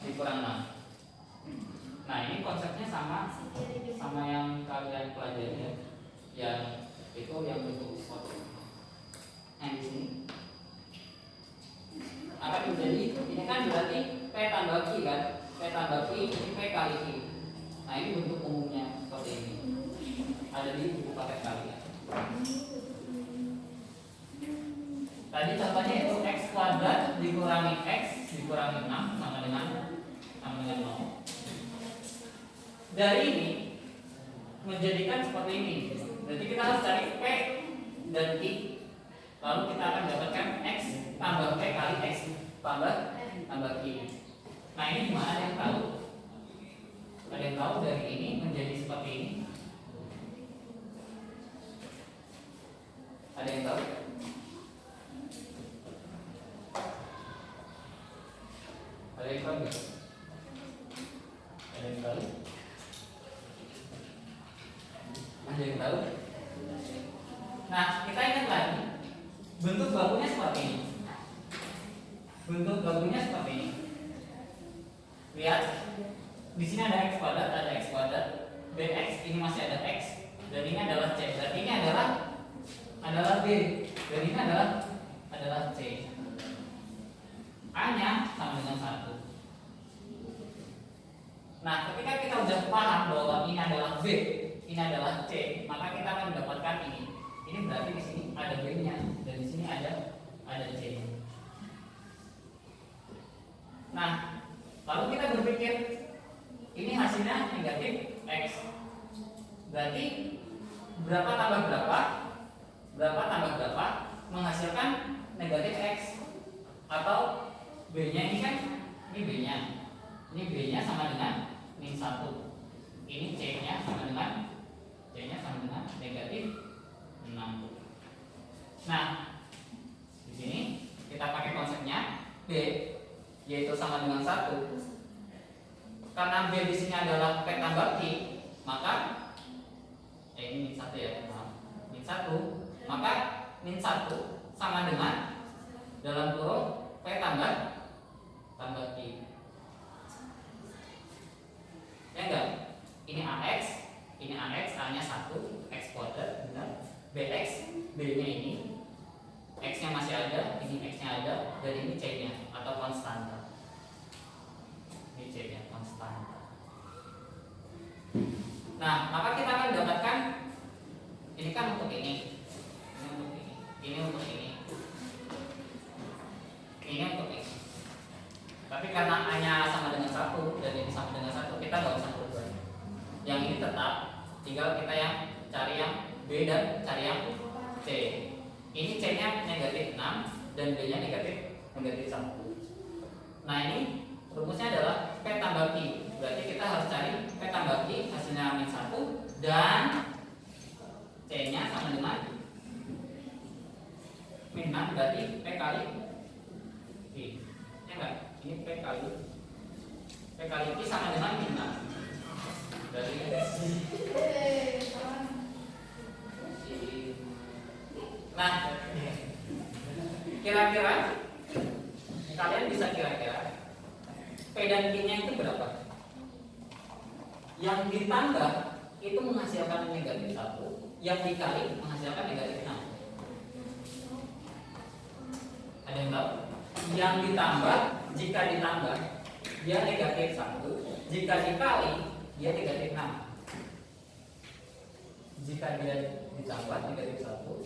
dikurang 6. Nah, ini konsepnya sama yang kalian pelajari ya. Yang itu yang bentuk seperti ini. Nah, di sini akan menjadi ini kan berarti p tambah q kan? P tambah q ini p kali q. Nah, ini bentuk umumnya seperti ini. Ada di buku paket kalian. Tadi contohnya itu x kuadrat dikurangi x dikurangi 6 sama dengan 0. Dari ini menjadikan seperti ini. Berarti kita harus cari p dan q. Lalu kita akan dapatkan x tambah p kali x tambah q. Nah, ini gimana, ada yang tahu? Ada yang tahu dari ini menjadi seperti ini? Ada yang tahu? Ada yang tahu nggak? Ada yang tahu? Ada yang tahu? Nah, kita ingat lagi bentuk bakunya seperti ini. Bentuk bakunya seperti ini. Lihat, di sini ada x kuadrat, bx ini masih ada x, dan ini adalah c. Berarti ini adalah b, dan ini adalah c. A-nya sama dengan 1. Nah, ketika kita sudah paham bahwa ini adalah b, ini adalah c, maka kita akan mendapatkan ini. Ini berarti di sini ada b-nya dan di sini ada c-nya. Nah, lalu kita berpikir ini hasilnya negatif x. Berarti berapa tambah berapa? Berapa tambah berapa menghasilkan negatif x? Atau b-nya ini kan ini b-nya. Ini b-nya sama dengan min 1. Ini c-nya sama dengan negatif 6. Nah, di sini kita pakai konsepnya b yaitu sama dengan 1. Karena b di sini adalah p tambah q, maka ini min 1 ya, min 1, maka min 1 sama dengan dalam kurung p tambah q. Ya enggak? Ini AX, A-nya 1, X kuadrat, benar. BX, B-nya ini, X-nya masih ada, ini X-nya ada, dan ini C-nya atau konstanta. Ini C-nya konstanta. Nah, maka kita akan dapatkan ini kan untuk ini untuk ini, ini untuk ini, ini untuk ini. Tapi karena A-nya sama dengan 1 dan ini sama dengan 1, kita nggak usah berubah. yang ini tetap, tinggal kita yang cari yang B dan cari yang C. Ini C nya negatif 6 dan B nya negatif 1. Nah ini rumusnya adalah P tambah Q. Berarti kita harus cari P tambah Q, hasilnya min 1, dan C nya sama dengan min 6, berarti P kali Q. Ya enggak? Ini P kali Q sama dengan min 6. Berarti nah, kira-kira kalian bisa kira-kira P dan Q nya itu berapa? Yang ditambah itu menghasilkan negatif 1, yang dikali menghasilkan negatif 6. Ada yang tahu? Yang ditambah, jika ditambah dia negatif 1, jika dikali dia negatif 6. Jika dia ditambah negatif 1,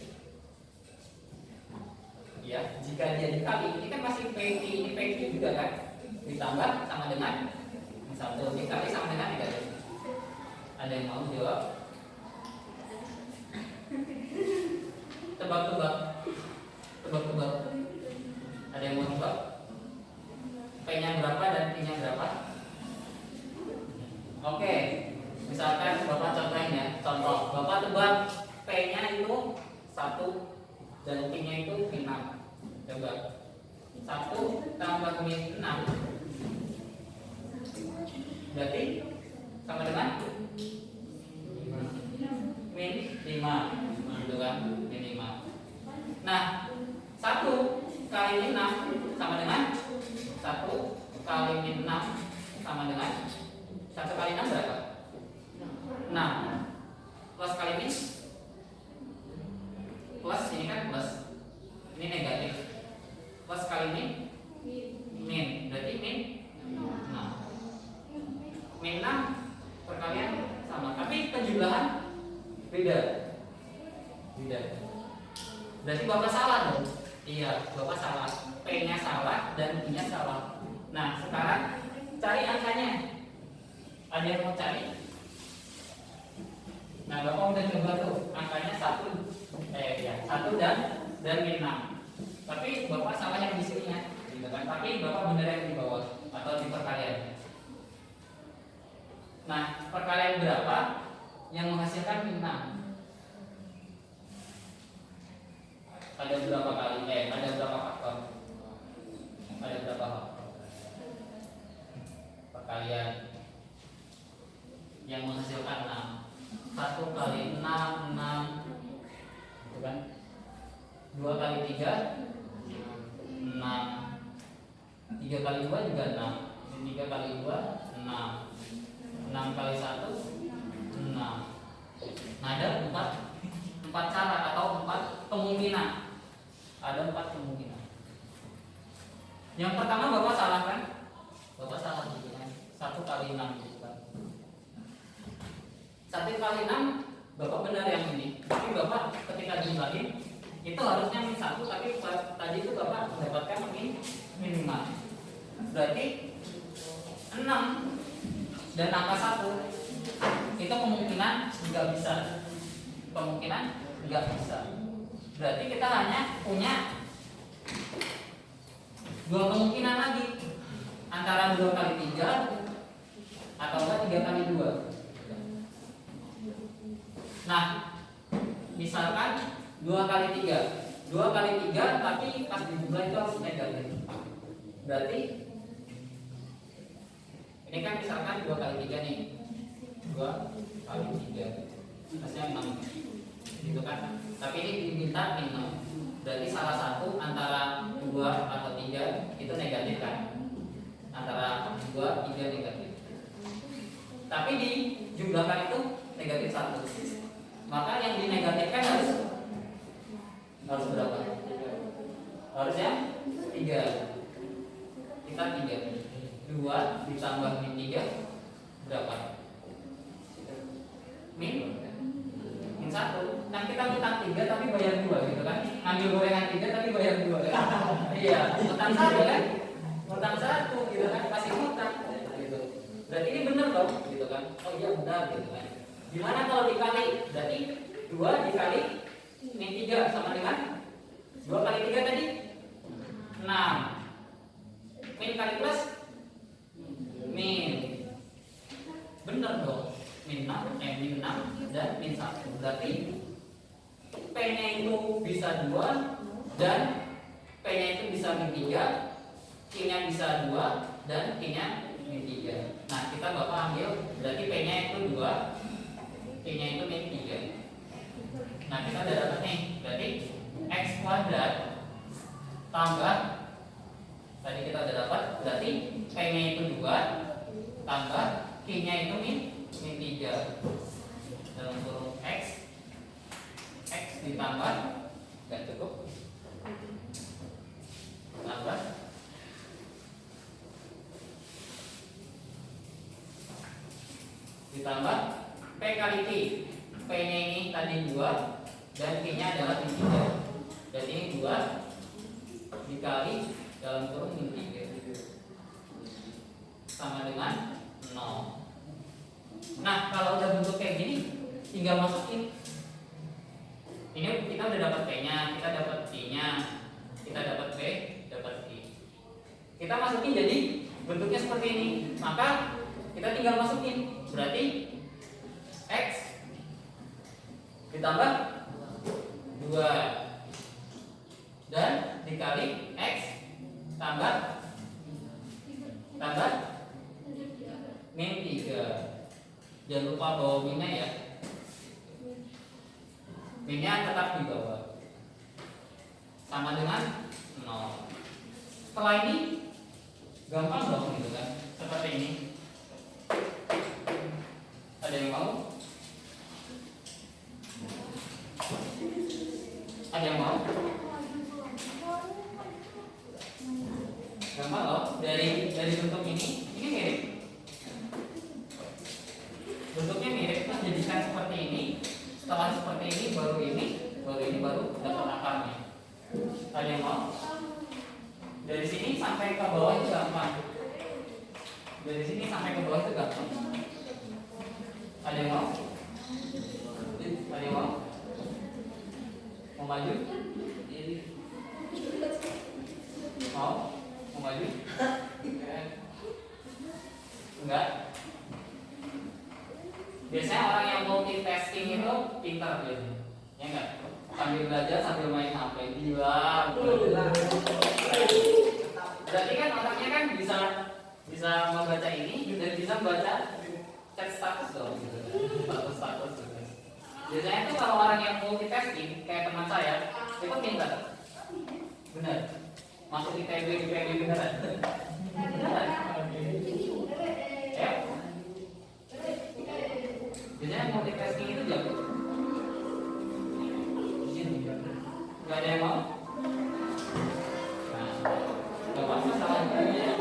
ya, jika dia dikali, ini kan masih PQ, ini PQ juga kan, ditambah sama dengan 1, dikali sama dengan negatif. Ada yang mau jawab? Tebak-tebak. Ada yang mau tebak? P nya berapa dan Q nya berapa? Oke, misalkan Bapak contohin ya. Contoh, Bapak tebak P nya itu 1 dan Q nya itu min 6. Coba 1 tambah min 6 berarti sama dengan min 5, gitu kan? Min 5. Nah, 1 kali min 6 sama dengan 1 kali min 6 sama dengan 1 kali 6 berapa? 6. Plus kali min, plus ini kan plus, ini negatif, plus kali min, min, berarti min 6. Min 6 perkalian sama, tapi penjumlahan beda. Berarti Bapak salah dong? Iya, Bapak salah. P nya salah dan Q nya salah. Nah, sekarang cari angkanya. Ada yang mau cari? Nah, Bapak udah coba tuh, angkanya 1 dan min 6. Tapi Bapak salah yang di sini ya, gitu kan? Tapi Bapak benar yang di bawah atau di perkalian. Nah, perkalian berapa yang menghasilkan min 6? Ada berapa kali? Ada berapa faktor? Ada berapa faktor? Perkalian yang menghasilkan 6. 1 kali 6, 6, gitu kan? 2 kali 3, 6. 3 kali 2 juga 6. 3 kali 2, 6. 6 kali 1, 6. Nah, ada 4 cara atau 4 kemungkinan. Ada 4 kemungkinan. Yang pertama Bapak salah kan? Bapak salah gitu kan? 1 kali 6 gitu kan? 1 kali 6 Bapak benar yang ini. Tapi Bapak ketika jumlahin itu harusnya min 1, tapi tadi itu Bapak mendapatkan min 5. Berarti 6 dan angka 1 itu kemungkinan nggak bisa. Berarti kita hanya punya 2 kemungkinan lagi, antara 2 kali 3 atau 3 kali 2. Nah, misalkan 2 kali 3 tapi pas dijumlah itu harus negatif. Berarti ini kan misalkan 2 kali 3 nih, 2 kali 3 hasilnya 6, gitu kan? Tapi ini diminta min 6. Berarti salah satu antara 2 atau 3 itu negatif kan? Antara 2, 3 negatif. Tapi dijumlahkan itu negatif 1. Maka yang dinegatifkan harus berapa? Harusnya 3. Kita 3. 2 ditambah min 3 berapa? Min 1. Kan kita utang 3 tapi bayar 2 gitu kan? Ngambil gorengan 3 tapi bayar 2 kan? Iya, utang 1 kan? Utang 1 gitu kan? Pasti utang gitu. Berarti ini benar dong gitu kan? kan. Oh iya benar gitu kan. Gimana kalau dikali? Berarti 2 dikali min 3 sama dengan 2 kali 3 tadi 6. Min kali plus min. Bener dong. Min 6 dan min 1. Berarti P-nya itu bisa 2 dan P-nya itu bisa min 3, Q-nya bisa 2 dan Q-nya min 3. Nah, kita Bapak ambil berarti P-nya itu 2, Q-nya itu min 3. Nah, kita udah dapat nih. Berarti X kuadrat tambah tadi kita udah dapat berarti P-nya itu 2 tambah Q-nya itu min 3 dalam kurung X ditambah nggak cukup tambah ditambah P kali Q. P-nya ini tadi 2 dan Q-nya adalah min 3. Jadi ini 2 dikali dalam kurung min 3 sama dengan 0. Nah, kalau udah bentuk kayak gini tinggal masukin. Ini kita udah dapat P-nya, kita dapat Q-nya, kita dapat P, dapat Q. Kita masukin jadi bentuknya seperti ini. Maka kita tinggal masukin. Berarti X ditambah 2 dan dikali X tambah min 3. Jangan lupa bawa minnya ya. Minnya tetap di bawah sama dengan 0. Setelah ini gampang dong gitu kan, seperti ini. Ada yang mau? Ada yang mau? Gampang loh, dari bentuk ini mirip. Bentuknya mirip, kita jadikan seperti ini. Setelah seperti ini baru dapat akarnya. Ada yang mau? Dari sini sampai ke bawah itu gampang. Dari sini sampai ke bawah itu gampang. Ada yang mau? Ada yang mau? Mau maju? Mau? Mau maju? Enggak? Biasanya orang yang multitasking itu pintar gitu. Ya enggak? Sambil belajar sambil main HP. Gila. Berarti kan otaknya kan bisa membaca ini dan bisa membaca chat status dong gitu. Status gitu. Biasanya tuh kalau orang yang multitasking kayak teman saya itu pintar. Benar. Masuk ITB di IPB beneran. Beneran. Ya. Biasanya multitasking itu jago. Gak ada yang mau? Nah, gak apa masalahnya.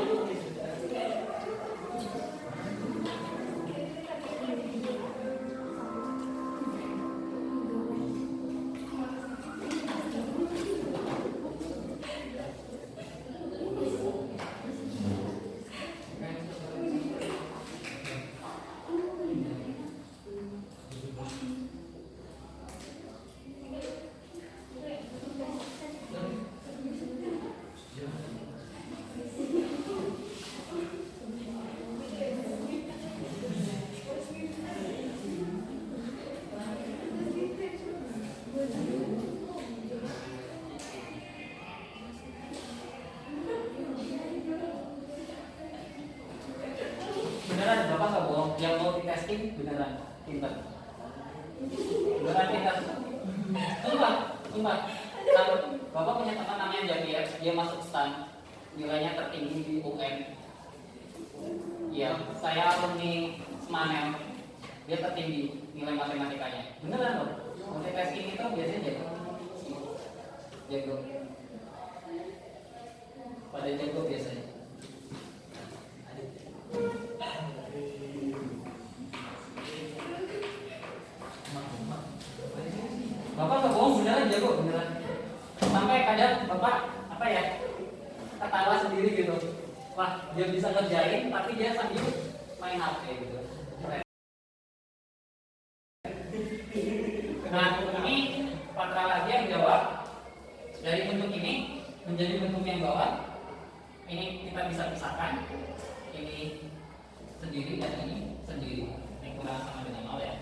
Beneran Bapak nggak bohong, yang multitasking beneran pintar. Beneran pintar. Sumpah. Kalau Bapak punya teman namanya Javier, dia masuk STAN, nilainya tertinggi di UN. Iya, saya alumni Semanel, dia tertinggi nilai matematikanya. Beneran loh, multitasking itu biasanya jago. Pada jago biasanya. Bapak nggak bohong, beneran jago, beneran. Sampai kadang Bapak apa ya, ketawa sendiri gitu. Wah, dia bisa ngerjain tapi dia sambil main HP gitu. sendiri dan ini sendiri. Ini kurang sama dengan 0 ya.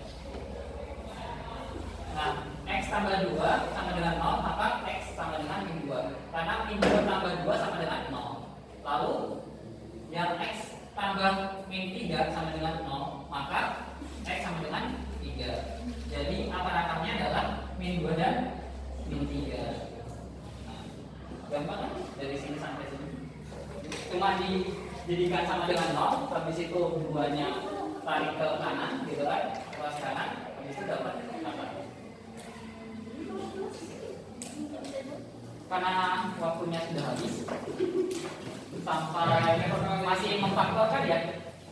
Nah, X tambah 2 sama dengan 0, maka X sama dengan min 2. Karena min 2 tambah 2 sama dengan 0. Lalu yang X tambah min 3 sama dengan 0, maka X sama dengan 3. Jadi akar-akarnya adalah min 2 dan min 3. Nah, gampang kan? Dari sini sampai sini. Cuma dijadikan sama dengan 0, habis itu 2-nya tarik ke kanan, gitu kan? Kelas kanan, habis itu dapat apa? Karena waktunya sudah habis, sampai masih memfaktorkan ya,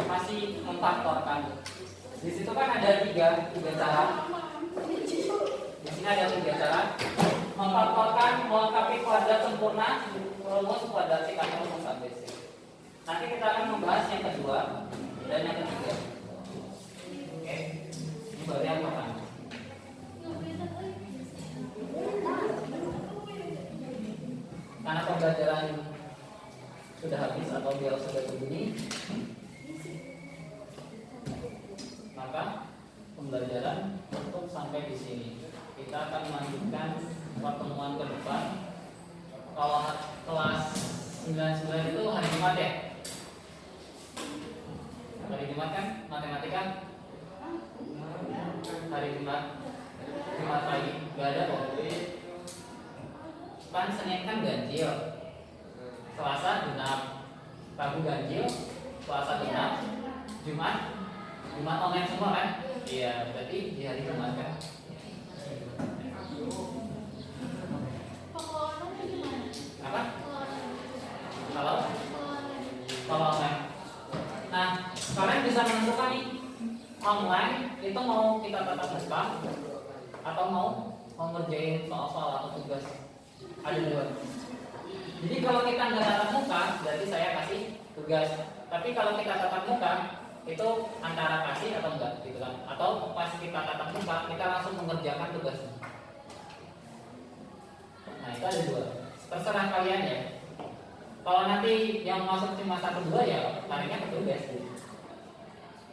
masih memfaktorkan. Di situ kan ada tiga cara. Di sini ada 3 cara memfaktorkan, melengkapi kuadrat sempurna, rumus kuadrat atau rumus ABC. Nanti kita akan membahas yang kedua dan yang ketiga. Oke, ini baru yang pertama. Karena pembelajaran sudah habis atau dia sudah begini, maka pembelajaran untuk sampai di sini. Kita akan melanjutkan pertemuan ke depan. Kalau kelas 99 itu hari Jumat ya? Hari Jumat kan matematika? Hari Jumat pagi nggak ada kok. Kan Senin kan ganjil, Selasa genap, Rabu ganjil, Selasa genap, Jumat online semua kan? Iya, berarti di hari Jumat kan? Apa? Kalau online. Nah, kalian bisa menentukan nih online itu mau kita tatap muka atau mau ngerjain soal-soal atau tugas. Ada 2. Jadi kalau kita nggak tatap muka, berarti saya kasih tugas. Tapi kalau kita tatap muka, itu antara kasih atau enggak, gitu kan? Atau pas kita tatap muka, kita langsung mengerjakan tugasnya. Nah, itu ada 2. Terserah kalian ya. Kalau nanti yang masuk cuma 1-2 ya tariknya ke tugas.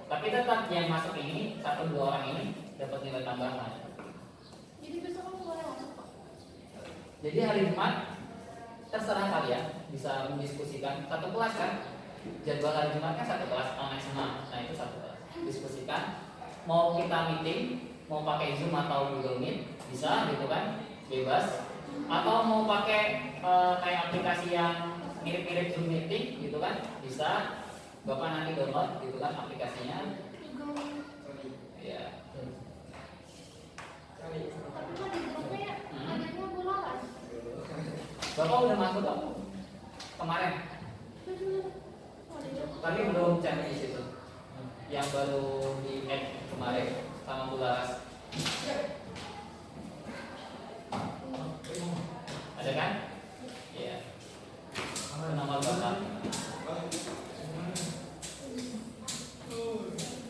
Tapi tetap yang masuk ini 1-2 orang ini dapat nilai tambahan. Jadi besok kamu boleh masuk Pak? Jadi hari Jumat terserah kalian bisa mendiskusikan satu kelas kan. Jadwal hari Jumat kan satu kelas online semua. Nah itu satu kelas. Diskusikan. Mau kita meeting, mau pakai Zoom atau Google Meet bisa gitu kan, bebas. Atau mau pakai kayak aplikasi yang mirip-mirip Zoom meeting gitu kan, bisa. Bapak nanti download gitu kan aplikasinya. Ya. Tapi kan di grupnya adanya bularan. Bapak udah masuk kok kemarin. Tapi belum cek di situ. Yang baru di add kemarin sama Bularas. Ada kan? Iya. Nama Bapak.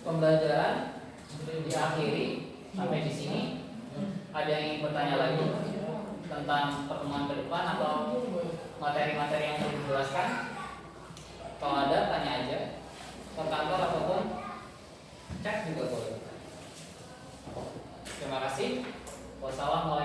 Pembelajaran diakhiri sampai di sini. Ada yang ingin bertanya lagi tentang pertemuan ke depan atau materi-materi yang perlu dijelaskan? Kalau ada tanya aja ke kantor ataupun cek juga boleh. Terima kasih. Wassalamualaikum.